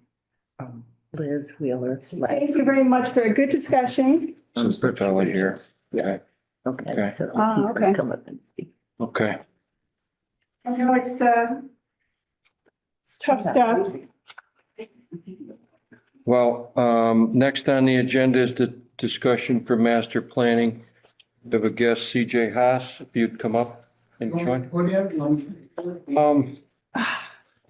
Liz Wheeler. Thank you very much for a good discussion. Since the fella here. Okay. Okay. Okay. So Ah, he's gonna okay. come up and speak. Okay. I know it's tough stuff. Well, next on the agenda is the discussion for master planning. We have a guest, CJ Haas, if you'd come up and join. What do you have?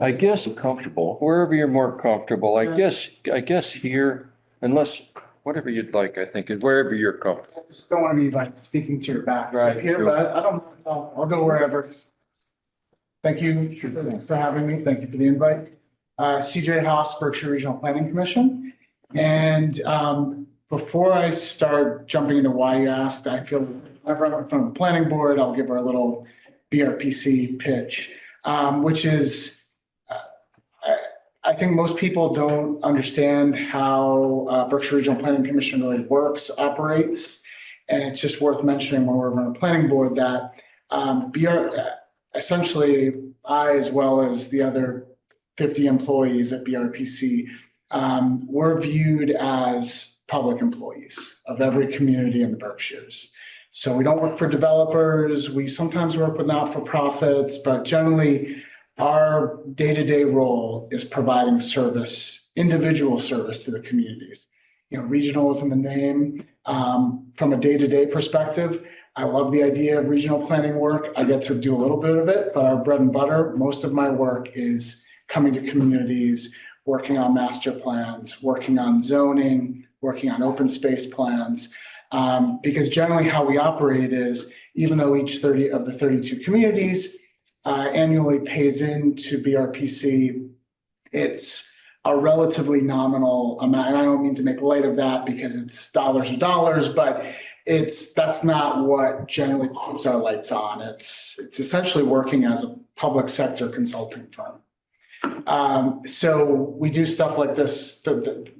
I guess comfortable, wherever you're more comfortable. I guess here, unless, whatever you'd like, I think, and wherever you're comfortable. I just don't want to be like speaking to your back Right. here, but I don't, I'll go wherever. Thank you for having me. Thank you for the invite. CJ Haas, Berkshire Regional Planning Commission. And before I start jumping into why you asked, I feel whenever I'm in front of the planning board, I'll give her a little BRPC pitch, which is, I think most people don't understand how Berkshire Regional Planning Commission really works, operates. And it's just worth mentioning when we're on a planning board that essentially I, as well as the other 50 employees at BRPC, we're viewed as public employees of every community in the Berkshires. So we don't work for developers. We sometimes work with not-for-profits, but generally our day-to-day role is providing service, individual service to the communities. You know, regional is in the name. From a day-to-day perspective, I love the idea of regional planning work. I get to do a little bit of it, but our bread and butter, most of my work is coming to communities, working on master plans, working on zoning, working on open space plans. Because generally how we operate is, even though each 30 of the 32 communities annually pays into BRPC, it's a relatively nominal amount. And I don't mean to make light of that because it's dollars are dollars, but that's not what generally keeps our lights on. It's essentially working as a public sector consulting firm. So we do stuff like this,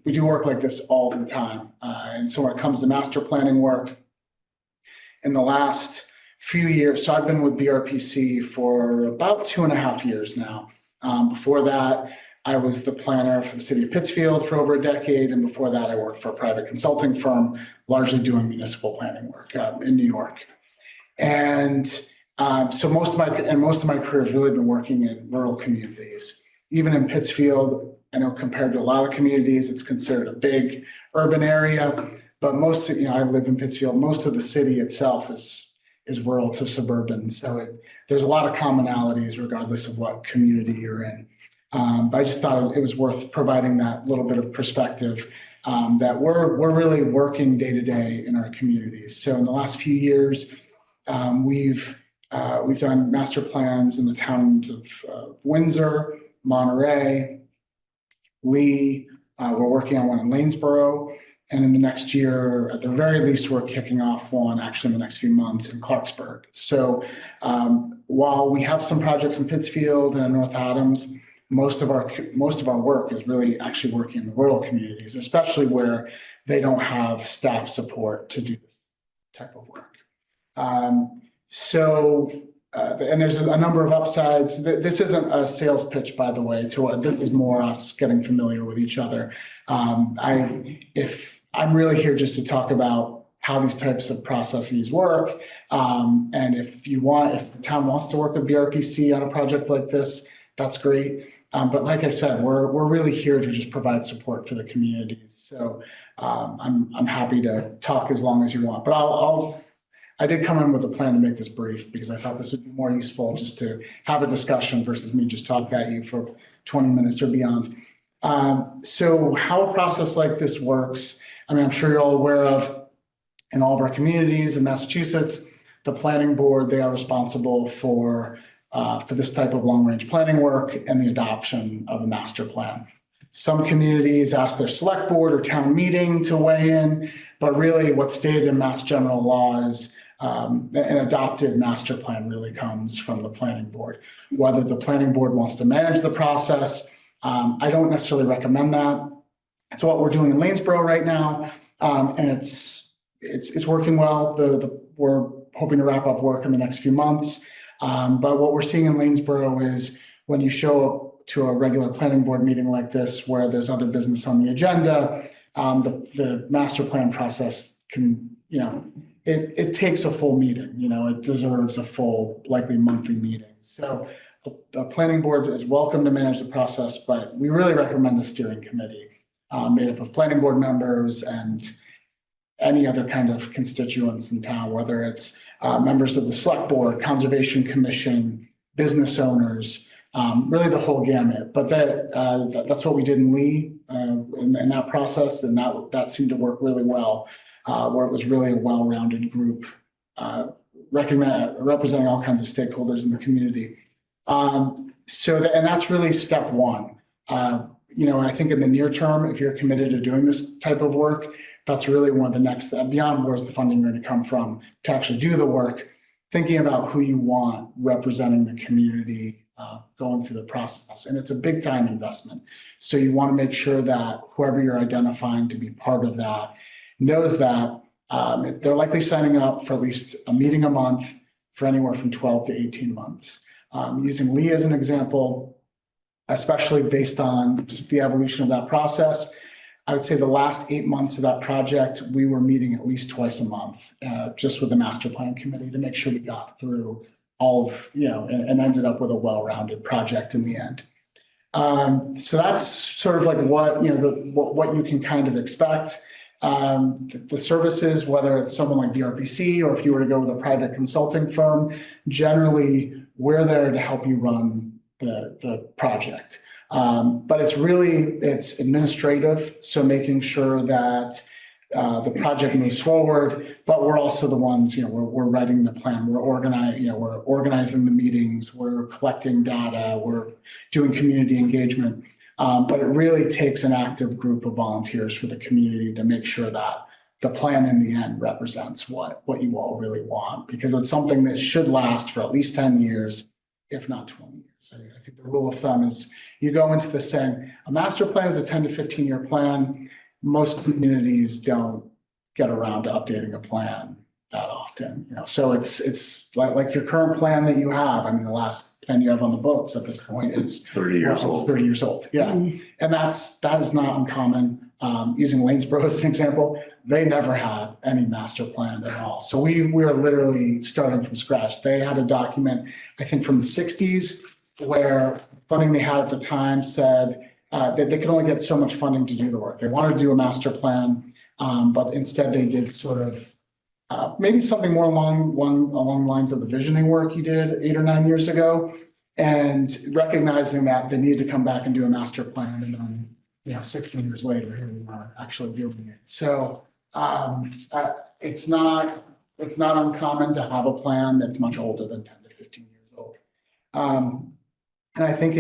we do work like this all the time. And so when it comes to master planning work, in the last few years, so I've been with BRPC for about 2.5 years now. Before that, I was the planner for the city of Pittsfield for over a decade. And before that, I worked for a private consulting firm, largely doing municipal planning work in New York. And so most of my career has really been working in rural communities. Even in Pittsfield, I know compared to a lot of communities, it's considered a big urban area, but I live in Pittsfield. Most of the city itself is rural to suburban. So there's a lot of commonalities regardless of what community you're in. But I just thought it was worth providing that little bit of perspective that we're really working day to day in our communities. So in the last few years, we've done master plans in the towns of Windsor, Monterey, Lee. We're working on one in Lanesboro. And in the next year, at the very least, we're kicking off one actually in the next few months in Clarksburg. So while we have some projects in Pittsfield and North Adams, most of our work is really actually working in the rural communities, especially where they don't have staff support to do this type of work. And there's a number of upsides. This isn't a sales pitch, by the way. This is more us getting familiar with each other. I'm really here just to talk about how these types of processes work. And if the town wants to work with BRPC on a project like this, that's great. But like I said, we're really here to just provide support for the communities. So I'm happy to talk as long as you want. But I did come in with a plan to make this brief because I thought this would be more useful just to have a discussion versus me just talk at you for 20 minutes or beyond. So how a process like this works, I mean, I'm sure you're all aware of in all of our communities in Massachusetts, the planning board, they are responsible for for this type of long-range planning work and the adoption of a master plan. Some communities ask their select board or town meeting to weigh in, but really what's stated in Mass General Law is an adopted master plan really comes from the planning board. Whether the planning board wants to manage the process, I don't necessarily recommend that. It's what we're doing in Lanesboro right now, and it's working well. We're hoping to wrap up work in the next few months, but what we're seeing in Lanesboro is when you show up to a regular planning board meeting like this, where there's other business on the agenda, the master plan process can, it takes a full meeting, it deserves a full, likely monthly meeting. So the planning board is welcome to manage the process, but we really recommend a steering committee made up of planning board members and any other kind of constituents in town, whether it's members of the select board, conservation commission, business owners, really the whole gamut. But that's what we did in Lee in that process, and that seemed to work really well, where it was really a well-rounded group representing all kinds of stakeholders in the community. And that's really step one. I think in the near term, if you're committed to doing this type of work, that's really one of the next steps beyond where's the funding going to come from to actually do the work, thinking about who you want representing the community going through the process. And it's a big time investment. So you want to make sure that whoever you're identifying to be part of that knows that they're likely signing up for at least a meeting a month for anywhere from 12 to 18 months. Using Lee as an example, especially based on just the evolution of that process, I would say the last 8 months of that project, we were meeting at least twice a month, just with the master plan committee to make sure we got through all of, and ended up with a well-rounded project in the end. So that's sort of like what you can kind of expect. The services, whether it's someone like BRPC or if you were to go with a private consulting firm, generally we're there to help you run the project. But it's administrative. So making sure that the project moves forward, but we're also the ones, we're writing the plan, we're organizing the meetings, we're collecting data, we're doing community engagement. But it really takes an active group of volunteers for the community to make sure that the plan in the end represents what you all really want, because it's something that should last for at least 10 years, if not 20 years. I think the rule of thumb is you go into this saying a master plan is a 10 to 15 year plan. Most communities don't get around to updating a plan that often, so it's like your current plan that you have. I mean, the last plan you have on the books at this point is 30 years old. It's 30 years old. Yeah. And that is not uncommon. Using Lanesboro as an example, they never had any master plan at all. So we were literally starting from scratch. They had a document, I think from the 60s, where funding they had at the time said that they could only get so much funding to do the work. They wanted to do a master plan, but instead they did sort of maybe something more along the lines of the visioning work you did 8 or 9 years ago, and recognizing that they needed to come back and do a master plan. And then, 16 years later, here we are actually doing it. So it's not uncommon to have a plan that's much older than 10 to 15 years old. And I think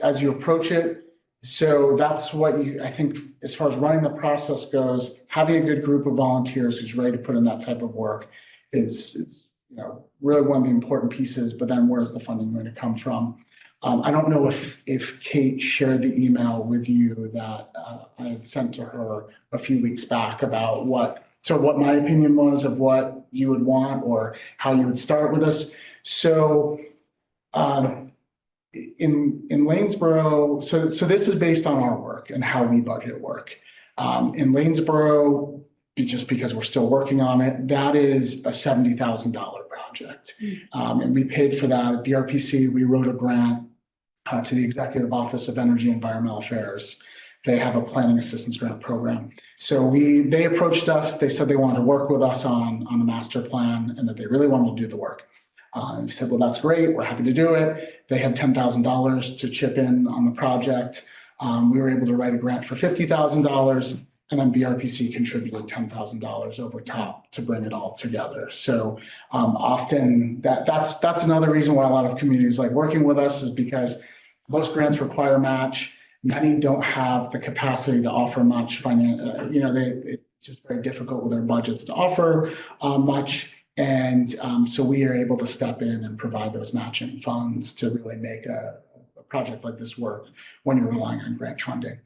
as you approach it, so that's what I think, as far as running the process goes, having a good group of volunteers who's ready to put in that type of work is really one of the important pieces. But then where's the funding going to come from? I don't know if Kate shared the email with you that I had sent to her a few weeks back about what my opinion was of what you would want or how you would start with this. So in Lanesboro, so this is based on our work and how we budget work. In Lanesboro, just because we're still working on it, that is a $70,000 project. And we paid for that at BRPC. We wrote a grant to the Executive Office of Energy and Environmental Affairs. They have a planning assistance grant program. So they approached us. They said they wanted to work with us on the master plan and that they really wanted to do the work. We said, well, that's great. We're happy to do it. They had $10,000 to chip in on the project. We were able to write a grant for $50,000. And then BRPC contributed $10,000 over top to bring it all together. So often that's another reason why a lot of communities like working with us, is because most grants require match. Many don't have the capacity to offer much it's just very difficult with their budgets to offer much. And so we are able to step in and provide those matching funds to really make a project like this work when you're relying on grant funding.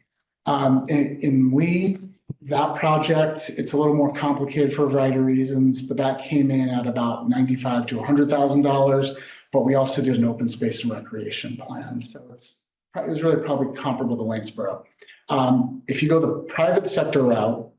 In Lee, that project, it's a little more complicated for a variety of reasons, but that came in at about $95,000 to $100,000. But we also did an open space and recreation plan. So it was really probably comparable to Waynesboro. If you go the private sector route,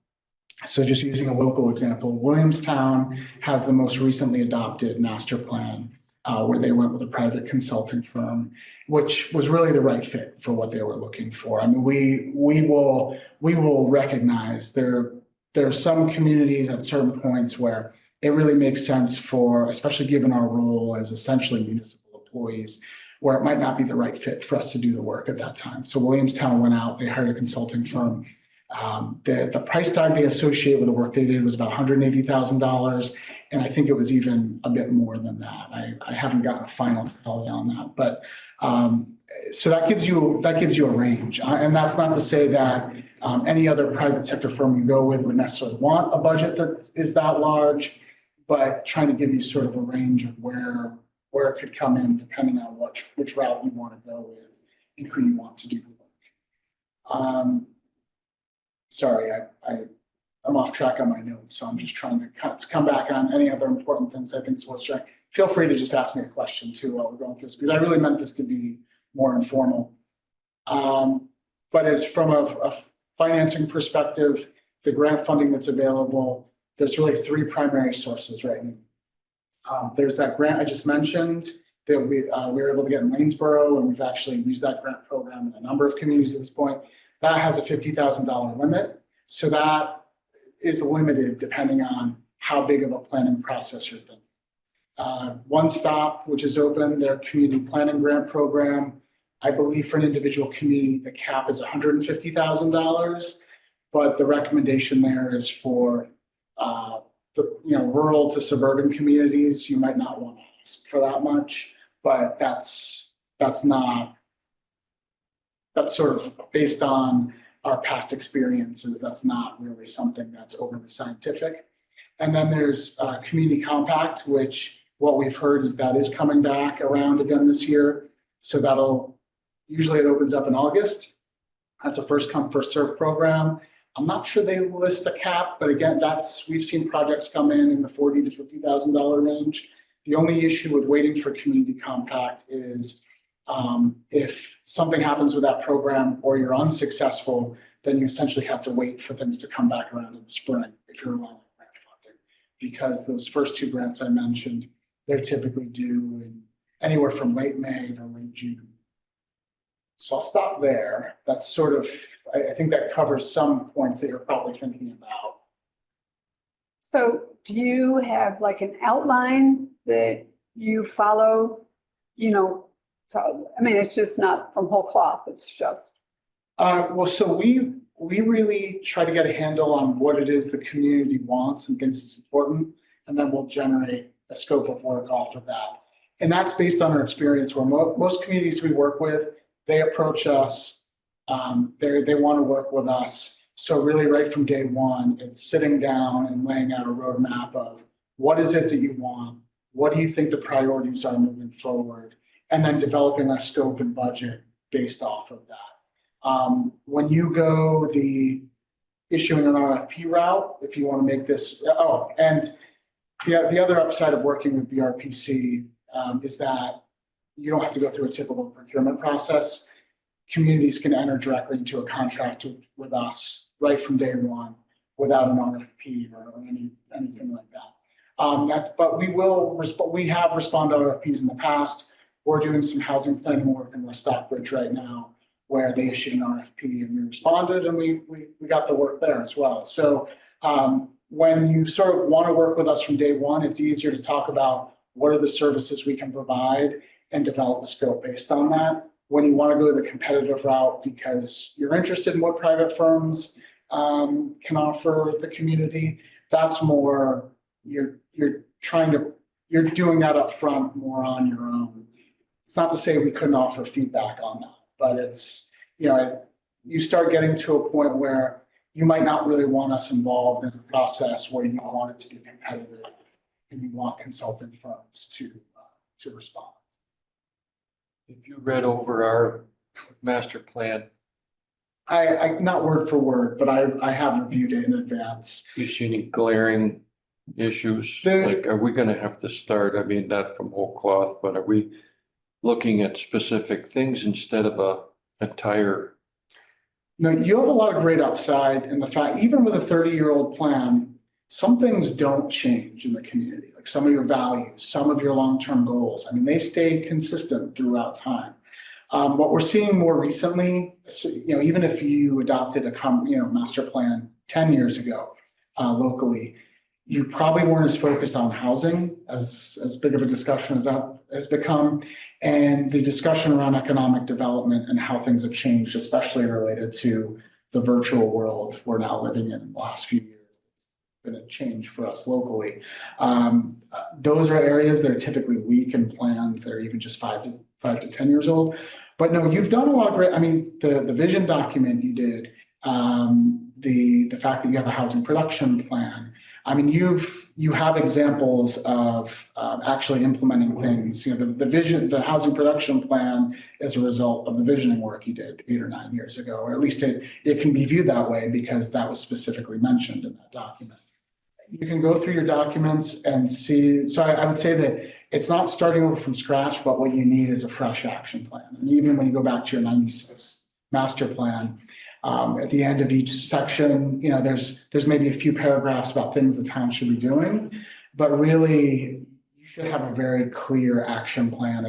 so just using a local example, Williamstown has the most recently adopted master plan, where they went with a private consulting firm, which was really the right fit for what they were looking for. I mean, we will recognize there are some communities at certain points where it really makes sense for, especially given our role as essentially municipal employees, where it might not be the right fit for us to do the work at that time. So Williamstown went out, they hired a consulting firm. The price tag they associate with the work they did was about $180,000. And I think it was even a bit more than that. I haven't gotten a final tally on that, but so that gives you a range. And that's not to say that any other private sector firm you go with would necessarily want a budget that is that large, but trying to give you sort of a range of where it could come in depending on which route you want to go with and who you want to do the work. Sorry, I'm off track on my notes, so I'm just trying to come back on any other important things I think is worth sharing. Feel free to just ask me a question too while we're going through this, because I really meant this to be more informal. But as from a financing perspective, the grant funding that's available, there's really three primary sources right now. There's that grant I just mentioned that we were able to get in Waynesboro, and we've actually used that grant program in a number of communities at this point. That has a $50,000 limit. So that is limited depending on how big of a planning process you're thinking. One Stop, which is open, their community planning grant program, I believe for an individual community, the cap is $150,000, but the recommendation there is for rural to suburban communities. You might not want to ask for that much, but that's sort of based on our past experiences. That's not really something that's overly scientific. And then there's Community Compact, which what we've heard is that is coming back around again this year. So usually it opens up in August. That's a first come, first serve program. I'm not sure they list a cap, but again, we've seen projects come in the $40,000 to $50,000 range. The only issue with waiting for Community Compact is if something happens with that program or you're unsuccessful, then you essentially have to wait for things to come back around in the spring if you're relying on grant funding. Because those first two grants I mentioned, they're typically due in anywhere from late May to late June. So I'll stop there. That's sort of, I think that covers some points that you're probably thinking about. So do you have like an outline that you follow, so, I mean, it's just not from whole cloth, it's just. So we really try to get a handle on what it is the community wants and thinks is important, and then we'll generate a scope of work off of that. And that's based on our experience where most communities we work with, they approach us, they want to work with us. So really right from day one, it's sitting down and laying out a roadmap of what is it that you want? What do you think the priorities are moving forward? And then developing a scope and budget based off of that. When you go the issuing an RFP route, if you want to make this, and the other upside of working with BRPC is that you don't have to go through a typical procurement process. Communities can enter directly into a contract with us right from day one without an RFP or anything like that. But we have responded to RFPs in the past. We're doing some housing planning work in Stockbridge right now, where they issued an RFP and we responded, and we got the work there as well. So when you sort of want to work with us from day one, it's easier to talk about what are the services we can provide and develop a scope based on that. When you want to go the competitive route because you're interested in what private firms can offer the community. That's more, you're doing that up front more on your own. It's not to say we couldn't offer feedback on that, but it's, you start getting to a point where you might not really want us involved in the process where you want it to be competitive and you want consulting firms to respond. If you read over our master plan, I not word for word, but I have reviewed it in advance. you see any glaring issues? Like, are we gonna have to start, I mean, not from whole cloth, but are we looking at specific things instead of a entire? No, you have a lot of great upside in the fact, even with a 30-year-old plan, some things don't change in the community, like some of your values, some of your long-term goals. I mean, they stay consistent throughout time. What we're seeing more recently, even if you adopted a master plan 10 years ago locally, you probably weren't as focused on housing as big of a discussion as that has become. And the discussion around economic development and how things have changed, especially related to the virtual world we're now living in the last few years. Been a change for us locally. Those are areas that are typically weak in plans that are even just 5 to 10 years old. But no, you've done a lot of great, I mean, the vision document you did, the fact that you have a housing production plan. I mean, you have examples of actually implementing things. The housing production plan is a result of the visioning work you did 8 or 9 years ago, or at least it can be viewed that way because that was specifically mentioned in that document. You can go through your documents and see. So I would say that it's not starting over from scratch, but what you need is a fresh action plan. And even when you go back to your 96 master plan, at the end of each section, there's maybe a few paragraphs about things the town should be doing, but really you should have a very clear action plan.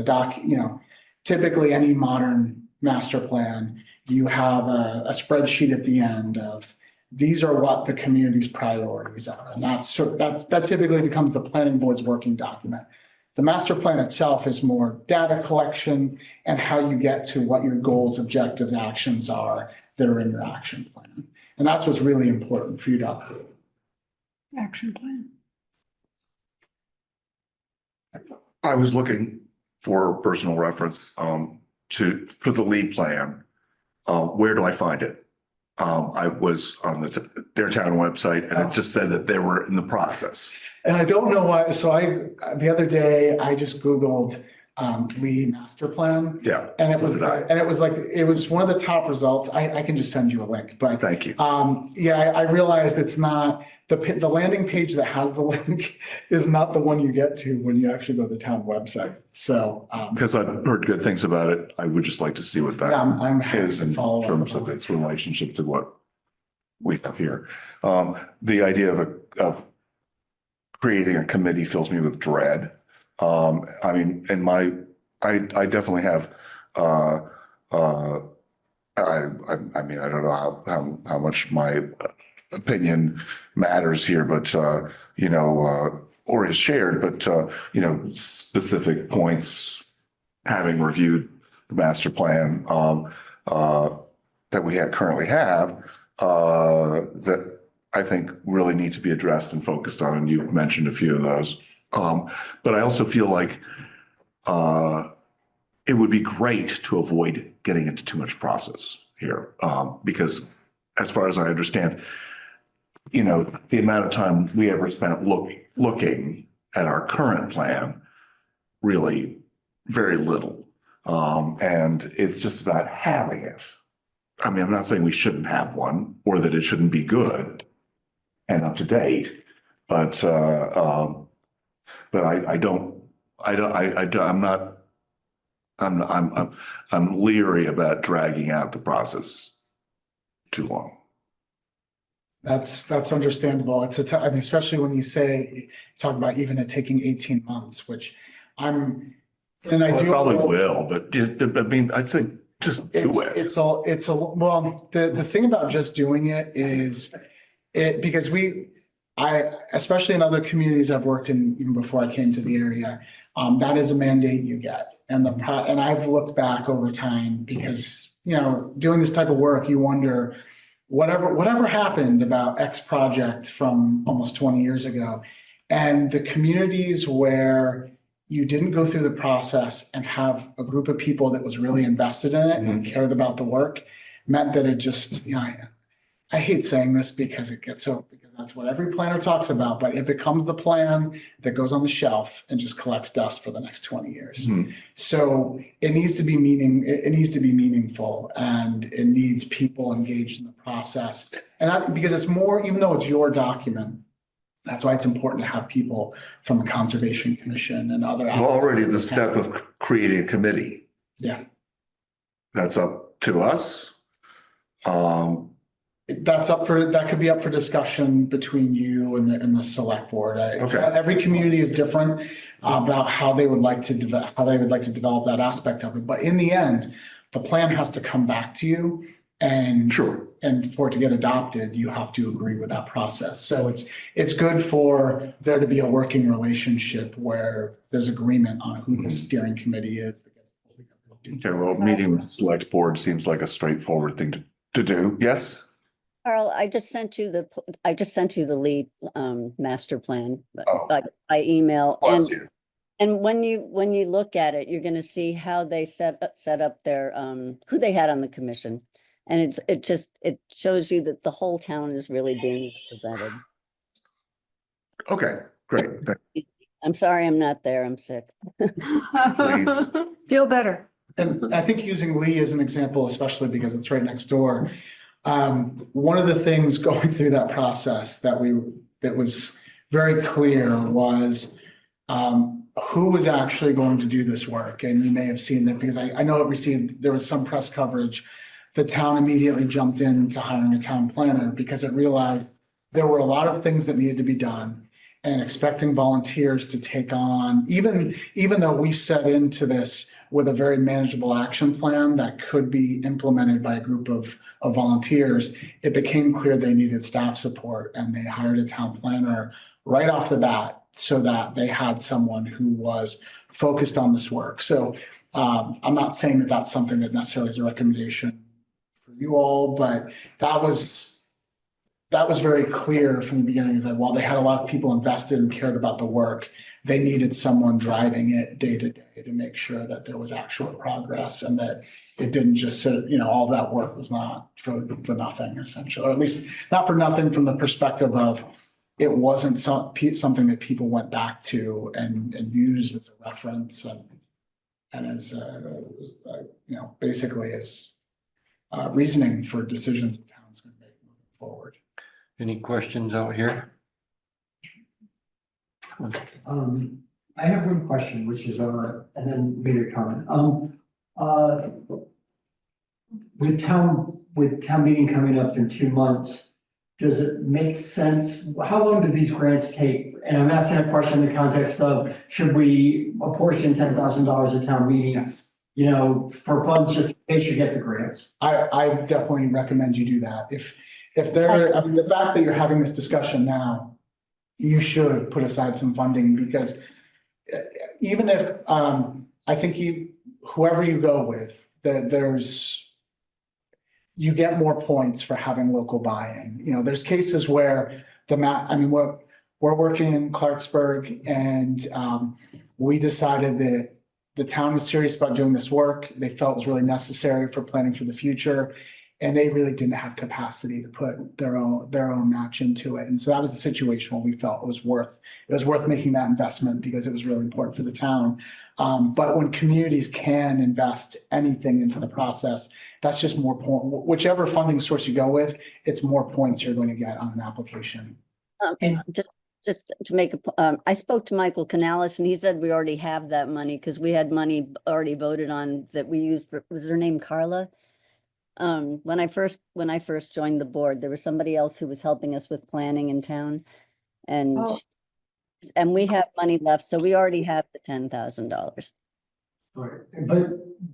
Typically any modern master plan, you have a spreadsheet at the end of these are what the community's priorities are. And that typically becomes the planning board's working document. The master plan itself is more data collection and how you get to what your goals, objectives, actions are that are in your action plan. And that's what's really important for you to update. Action plan. I was looking for personal reference for the lead plan. Where do I find it? I was on their town website and it just said that they were in the process. And I don't know why. So the other day I just Googled Lee master plan. Yeah. And it was one of the top results. I can just send you a link, but thank you. I realized it's not the landing page that has the link is not the one you get to when you actually go to the town website. So because I've heard good things about it, I would just like to see what that I'm happy is to in follow terms up of its relationship to what we have here. The idea of creating a committee fills me with dread. I mean, I definitely have, I mean, I don't know how much my opinion matters here, but, or is shared, but, specific points, having reviewed the master plan, that we currently have, that I think really need to be addressed and focused on, and you've mentioned a few of those. But I also feel like it would be great to avoid getting into too much process here, because as far as I understand, the amount of time we ever spent looking at our current plan, really very little. And it's just about having it. I mean, I'm not saying we shouldn't have one or that it shouldn't be good and up to date, but I'm leery about dragging out the process too long. That's understandable. I mean, especially when you talk about even it taking 18 months, which I probably will, but I mean, I think just do it. Well, the thing about just doing it is because especially in other communities I've worked in even before I came to the area, that is a mandate you get. And I've looked back over time because, doing this type of work, you wonder, whatever happened about X project from almost 20 years ago. And the communities where you didn't go through the process and have a group of people that was really invested in it and cared about the work meant that it just, I hate saying this because because that's what every planner talks about, but it becomes the plan that goes on the shelf and just collects dust for the next 20 years. So it needs to be meaningful, and it needs people engaged in the process. And because it's more, even though it's your document, that's why it's important to have people from the Conservation Commission and other. Well, already the step of creating a committee. Yeah. That's up to us. That could be up for discussion between you and the select board. Okay. Every community is different about how they would like to develop that aspect of it. But in the end, the plan has to come back to you, and and for it to get adopted, you have to agree with that process. So it's good for there to be a working relationship where there's agreement on who the steering committee is. Okay, well, meeting with the select board seems like a straightforward thing to do. Yes? Carl, I just sent you the lead master plan by email. Bless you. And when you look at it, you're going to see how they set up their who they had on the commission, and it shows you that the whole town is really being represented. Okay, great. I'm sorry I'm not there. I'm sick. Please. Feel better. And I think using Lee as an example, especially because it's right next door. One of the things going through that process that was very clear was who was actually going to do this work. And you may have seen that because I know there was some press coverage. The town immediately jumped into hiring a town planner because it realized there were a lot of things that needed to be done, and expecting volunteers to take on, even though we set into this with a very manageable action plan that could be implemented by a group of volunteers, it became clear they needed staff support, and they hired a town planner right off the bat so that they had someone who was focused on this work. So I'm not saying that that's something that necessarily is a recommendation for you all, but that was very clear from the beginning, is that while they had a lot of people invested and cared about the work, they needed someone driving it day to day to make sure that there was actual progress, and that it didn't just sit, all that work was not for nothing, essentially, or at least not for nothing from the perspective of it wasn't something that people went back to and used as a reference and as, basically as reasoning for decisions the town's going to make moving forward. Any questions out here? I have one question, which is, and then maybe a comment. With town meeting coming up in 2 months, does it make sense? How long do these grants take? And I'm asking a question in the context of, should we apportion $10,000 at town meeting? Yes. For funds just in case you get the grants? I definitely recommend you do that. If the fact that you're having this discussion now, you should put aside some funding, because even if, I think whoever you go with, you get more points for having local buy-in. There's cases where we're working in Clarksburg, and we decided that the town was serious about doing this work. They felt it was really necessary for planning for the future, and they really didn't have capacity to put their own match into it. And so that was the situation where we felt it was worth making that investment, because it was really important for the town. But when communities can invest anything into the process, that's just more whichever funding source you go with, it's more points you're going to get on an application. Just to make I spoke to Michael Canales, and he said we already have that money, because we had money already voted on that we used for, was her name Carla? When I first joined the board, there was somebody else who was helping us with planning in town, and we have money left, so we already have the $10,000. Right,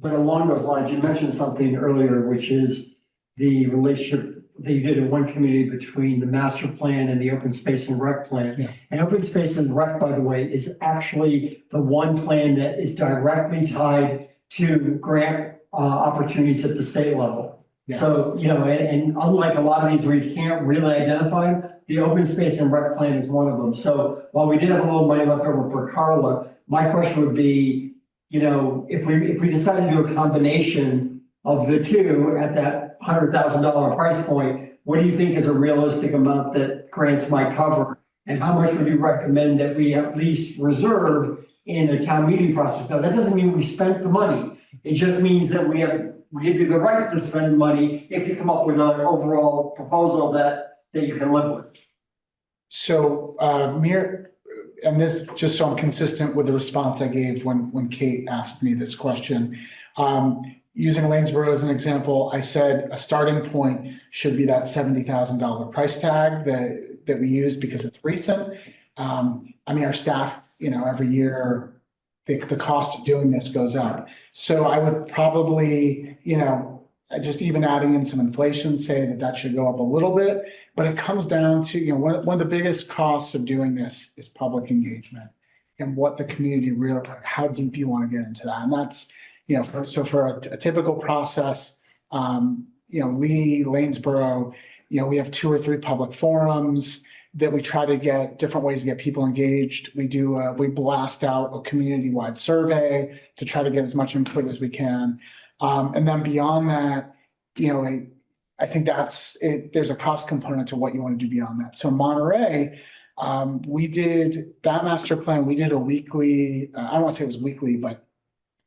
but along those lines, you mentioned something earlier, which is the relationship that you did in one community between the master plan and the open space and rec plan. Yeah. And open space and rec, by the way, is actually the one plan that is directly tied to grant opportunities at the state level. Yes. So, and unlike a lot of these where you can't really identify them, the open space and rec plan is one of them. So while we did have a little money left over for Carla, my question would be, if we decide to do a combination of the two at that $100,000 price point, what do you think is a realistic amount that grants might cover? And how much would you recommend that we at least reserve in a town meeting process? Now, that doesn't mean we spent the money. It just means that we give you the right to spend money if you come up with an overall proposal that you can live with. So, and this, just so I'm consistent with the response I gave when Kate asked me this question, using Lanesboro as an example, I said a starting point should be that $70,000 price tag that we use because it's recent. Our staff, every year, the cost of doing this goes up. So I would probably, just even adding in some inflation, say that should go up a little bit. But it comes down to, one of the biggest costs of doing this is public engagement and what the community really, how deep you want to get into that. And that's, so for a typical process, Lee, Lanesboro, we have 2 or 3 public forums that we try to get different ways to get people engaged. We blast out a community-wide survey to try to get as much input as we can. And then beyond that, I think that's it. There's a cost component to what you want to do beyond that. So Monterey, we did that master plan. We did a weekly, I don't want to say it was weekly, but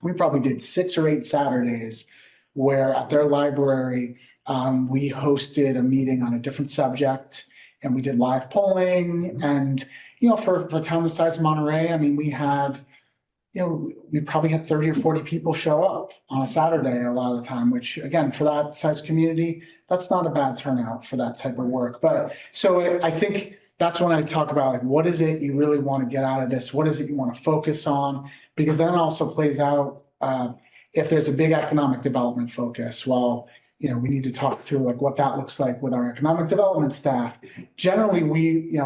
we probably did 6 or 8 Saturdays where at their library, we hosted a meeting on a different subject and we did live polling. And, for a town the size of Monterey, we had, we probably had 30 or 40 people show up on a Saturday a lot of the time, which again, for that size community, that's not a bad turnout for that type of work. But so I think that's when I talk about what is it you really want to get out of this? What is it you want to focus on? Because then also plays out if there's a big economic development focus, well, we need to talk through what that looks like with our economic development staff. Generally, we,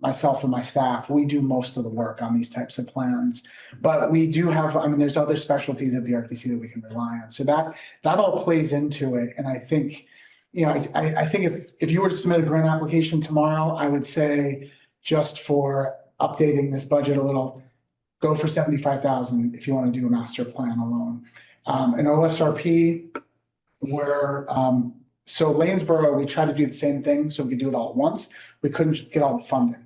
myself and my staff, we do most of the work on these types of plans, but we do have, there's other specialties at BRPC that we can rely on. So that all plays into it. And I think, I think if you were to submit a grant application tomorrow, I would say just for updating this budget a little, go for 75,000 if you want to do a master plan alone. An OSRP, so Lanesboro, we tried to do the same thing so we could do it all at once. We couldn't get all the funding.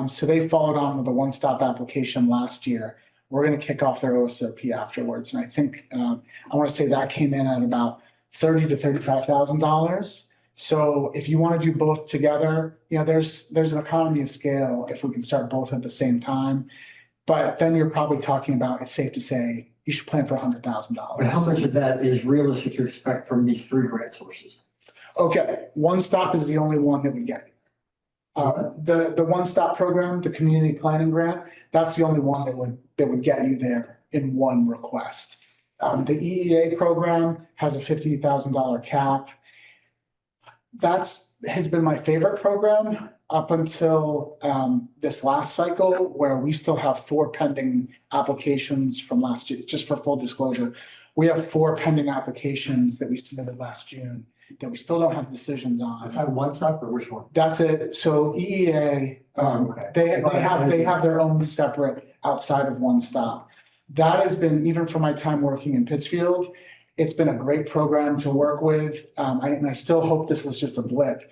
So they followed on with a one-stop application last year. We're going to kick off their OSRP afterwards. And I think, I want to say that came in at about $30,000 to $35,000. So if you want to do both together, there's an economy of scale if we can start both at the same time. But then you're probably talking about, it's safe to say, you should plan for $100,000. But how much of that is realistic to expect from these 3 grant sources? Okay, One Stop is the only one that we get. The One Stop program, the community planning grant, that's the only one that would get you there in one request. The EEA program has a $50,000 cap. Has been my favorite program up until this last cycle, where we still have 4 pending applications from last year. Just for full disclosure, we have 4 pending applications that we submitted last June that we still don't have decisions on. Is that One Stop or which one? That's it. So EEA, Okay. they have their own separate outside of One Stop. That has been, even for my time working in Pittsfield, it's been a great program to work with. And I still hope this is just a blip.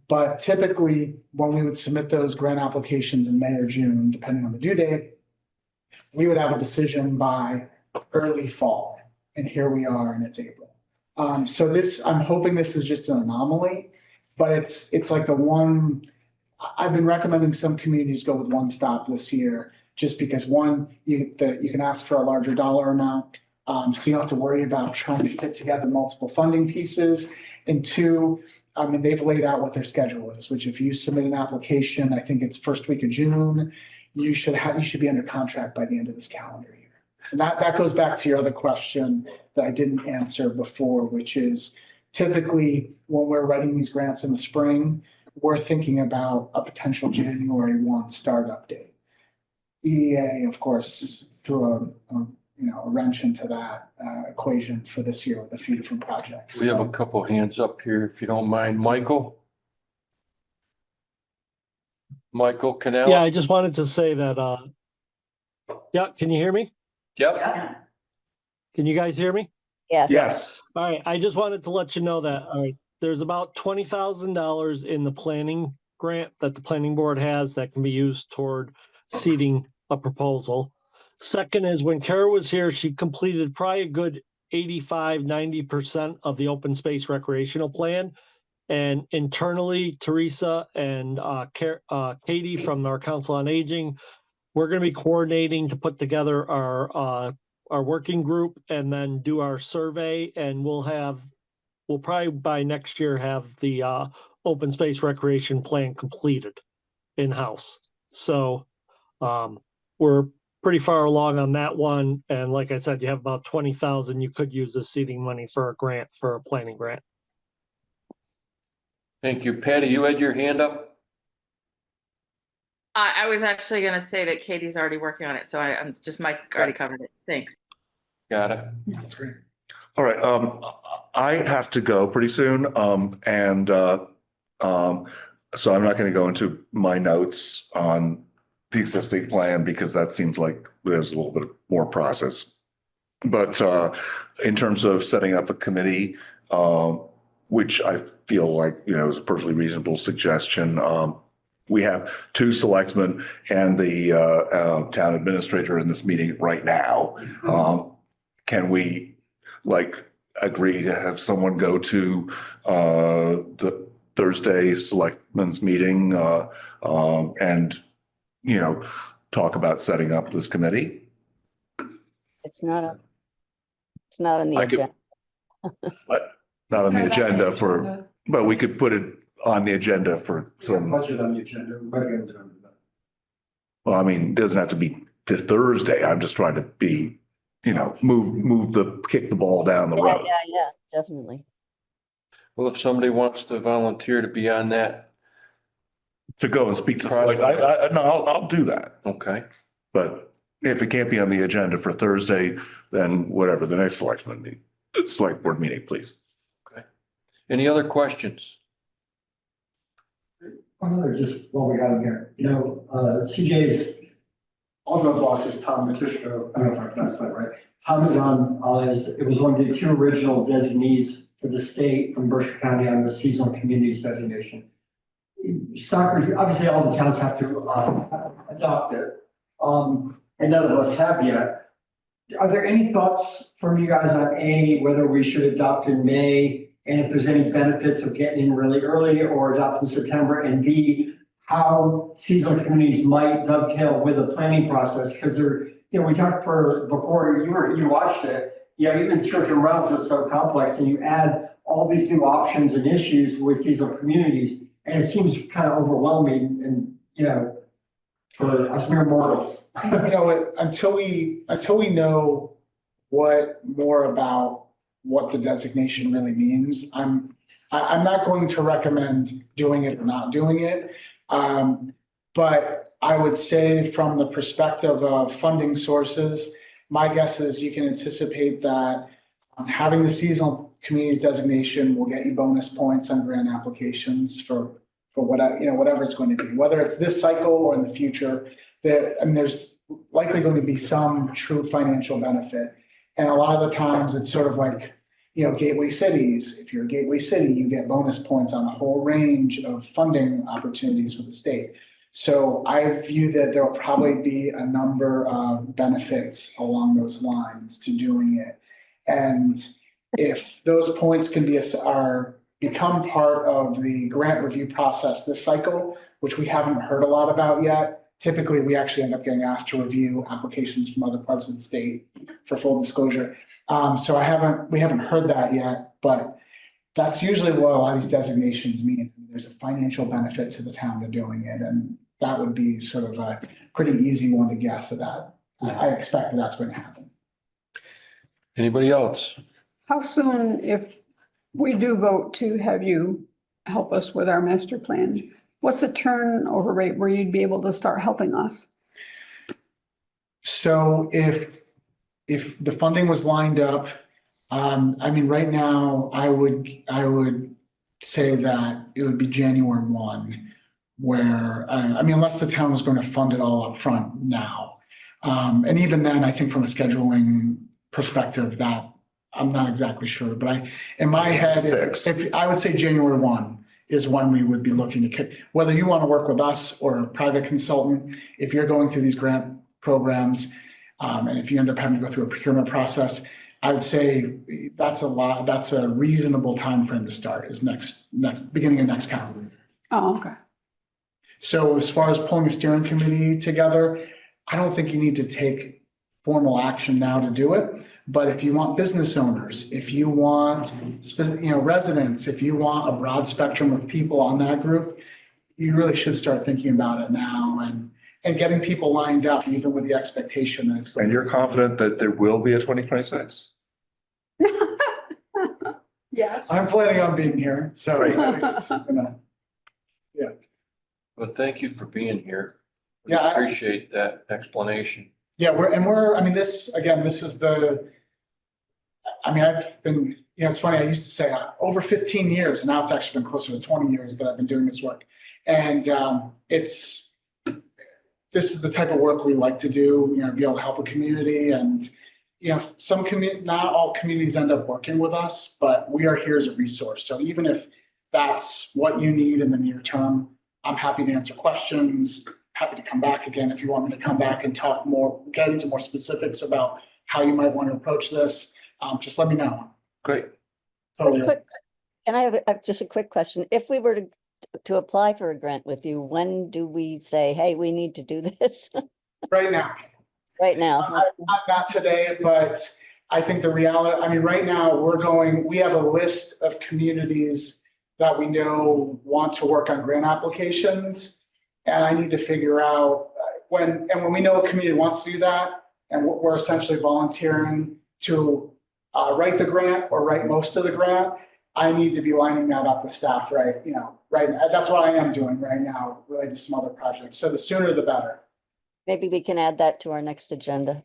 But typically, when we would submit those grant applications in May or June, depending on the due date, we would have a decision by early fall. And here we are, and it's April. So I'm hoping this is just an anomaly, but it's like the one, I've been recommending some communities go with One Stop this year, just because one, you can ask for a larger dollar amount. So you don't have to worry about trying to fit together multiple funding pieces. And 2, they've laid out what their schedule is, which if you submit an application, I think it's first week of June, you should be under contract by the end of this calendar year. And that goes back to your other question that I didn't answer before, which is typically when we're writing these grants in the spring, we're thinking about a potential January 1 startup date. EEA, of course, through a wrench into that equation for this year with a few different projects. We have a couple hands up here, if you don't mind. Michael? Michael Canal? Yeah, I just wanted to say that, yeah, can you hear me? Yep. Can you guys hear me? Yes. Yes. All right, I just wanted to let you know that, all right, there's about $20,000 in the planning grant that the planning board has that can be used toward seeding a proposal. Second is when Kara was here, she completed probably a good 85-90% of the open space recreational plan. And internally, Teresa and Katie from our Council on Aging, we're going to be coordinating to put together our working group and then do our survey. And we'll probably by next year have the open space recreation plan completed in-house. So we're pretty far along on that one. And like I said, you have about 20,000 you could use as seeding money for a grant, for a planning grant. Thank you. Patty, you had your hand up? I was actually going to say that Katie's already working on it, so I'm just Mike already covered it. Thanks. Got it. That's great. All right, I have to go pretty soon, so I'm not going to go into my notes on the existing plan because that seems like there's a little bit more process. But in terms of setting up a committee, which I feel like, is a perfectly reasonable suggestion. We have two selectmen and the town administrator in this meeting right now. Can we agree to have someone go to the Thursday selectmen's meeting and, talk about setting up this committee? It's not on the agenda. But not on the agenda but we could put it on the agenda for some. Budget on the agenda. Well, I mean, it doesn't have to be to Thursday. I'm just trying to be, kick the ball down the road. Yeah, definitely. Well, if somebody wants to volunteer to be on that, To go and speak to, no, I'll do that. okay. But if it can't be on the agenda for Thursday, then whatever, the next select board meeting, please. Okay. Any other questions? One other, just while we got him here, CJ's alternate boss is Tom Matushko. I don't know if I pronounced that right. Tom is on, it was one of the two original designees for the state from Berkshire County on the seasonal communities designation. Stockbridge, obviously all the towns have to adopt it. And none of us have yet. Are there any thoughts from you guys on whether we should adopt in May? And if there's any benefits of getting in really early or adopt in September, and B, how seasonal communities might dovetail with the planning process? Because we talked before you watched it, even short-term rentals is so complex, and you add all these new options and issues with seasonal communities, and it seems kind of overwhelming and, for us mere mortals. Until we know more about what the designation really means, I'm not going to recommend doing it or not doing it. But I would say from the perspective of funding sources, my guess is you can anticipate that having the seasonal communities designation will get you bonus points on grant applications for whatever it's going to be, whether it's this cycle or in the future. There's likely going to be some true financial benefit. And a lot of the times it's sort of like, gateway cities. If you're a gateway city, you get bonus points on a whole range of funding opportunities with the state. So I view that there will probably be a number of benefits along those lines to doing it. And if those points can become part of the grant review process this cycle, which we haven't heard a lot about yet, typically we actually end up getting asked to review applications from other parts of the state for full disclosure. So we haven't heard that yet, but that's usually what a lot of these designations mean. There's a financial benefit to the town to doing it, and that would be sort of a pretty easy one to guess at that. I expect that's going to happen. Anybody else? How soon, if we do vote to have you help us with our master plan, what's the turnover rate where you'd be able to start helping us? So if if the funding was lined up, I mean, right now, I would say that it would be January 1, where, I mean, unless the town was going to fund it all up front now. And even then, I think from a scheduling perspective, that I'm not exactly sure, but in my head, if I would say January 1 is when we would be looking to, whether you want to work with us or a private consultant, if you're going through these grant programs, and if you end up having to go through a procurement process, I would say that's a reasonable timeframe to start, is beginning of next calendar year. Oh, okay. So as far as pulling a steering committee together, I don't think you need to take formal action now to do it. But if you want business owners, if you want, residents, if you want a broad spectrum of people on that group, you really should start thinking about it now and getting people lined up, even with the expectation that it's going. And you're confident that there will be a 2026? Yes. I'm planning on being here, so. Yeah. Well, thank you for being here. Yeah, I appreciate that explanation. Yeah, I mean, this is I've been, it's funny, I used to say over 15 years, and now it's actually been closer to 20 years that I've been doing this work. And this is the type of work we like to do, be able to help a community. And, not all communities end up working with us, but we are here as a resource. So even if that's what you need in the near term, I'm happy to answer questions, happy to come back again if you want me to come back and talk more, get into more specifics about how you might want to approach this. Just let me know. Great. Totally. And I have just a quick question. If we were to apply for a grant with you, when do we say, hey, we need to do this? Right now. Right now. Not today, but I think the reality, I mean, right now we have a list of communities that we know want to work on grant applications. And I need to figure out when we know a community wants to do that, and we're essentially volunteering to write the grant or write most of the grant, I need to be lining that up with staff, right? That's what I am doing right now related to some other projects. So the sooner the better. Maybe we can add that to our next agenda.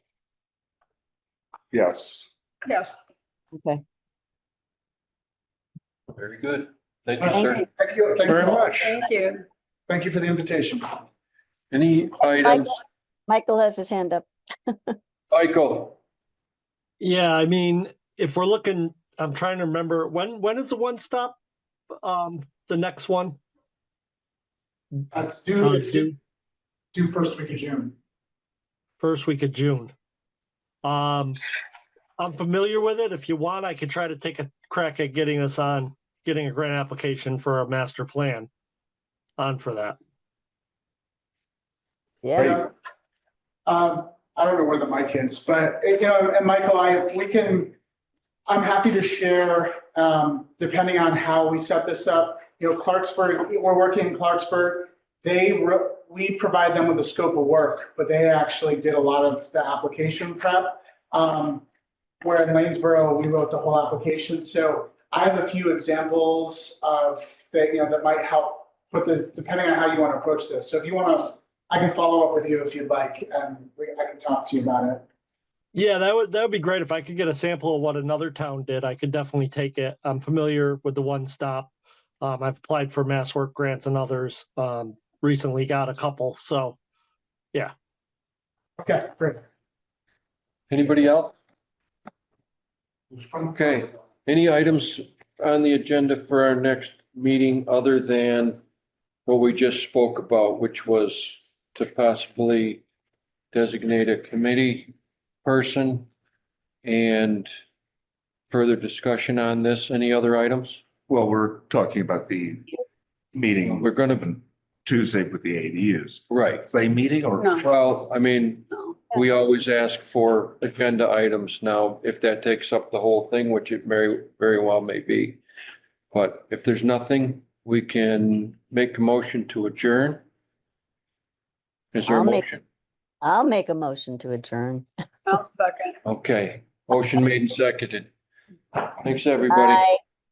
Yes. Yes. Okay. Very good. Thank you, Thank sir. you. Thank you Very much. Thank you. Thank you for the invitation. Any items? Michael has his hand up. Michael, Yeah, I mean, if we're looking, I'm trying to remember, when is the one stop? The next one? It's due first week of June. First week of June. I'm familiar with it. If you want, I could try to take a crack at getting a grant application for a master plan on for that. Yeah. I don't know where the mic is, but and Michael, I'm happy to share, depending on how we set this up. Clarksburg, we're working in Clarksburg. We provide them with a scope of work, but they actually did a lot of the application prep. Where in Lanesboro, we wrote the whole application. So I have a few examples of that might help with this, depending on how you want to approach this. So if you want to, I can follow up with you if you'd like, and I can talk to you about it. Yeah, that would be great. If I could get a sample of what another town did, I could definitely take it. I'm familiar with the one stop. I've applied for mass work grants and others. Recently got a couple. So yeah. Okay, great. anybody else? Okay, any items on the agenda for our next meeting other than what we just spoke about, which was to possibly designate a committee person and further discussion on this? Any other items? Well, we're talking about the meeting. We're going to, Tuesday with the ADUs. right. Same meeting or? No. Well, I mean, we always ask for agenda items now, if that takes up the whole thing, which it very, very well may be. But if there's nothing, we can make a motion to adjourn. Is there a motion? I'll make a motion to adjourn. I'll second. Okay, motion made and seconded. Thanks, everybody. Bye.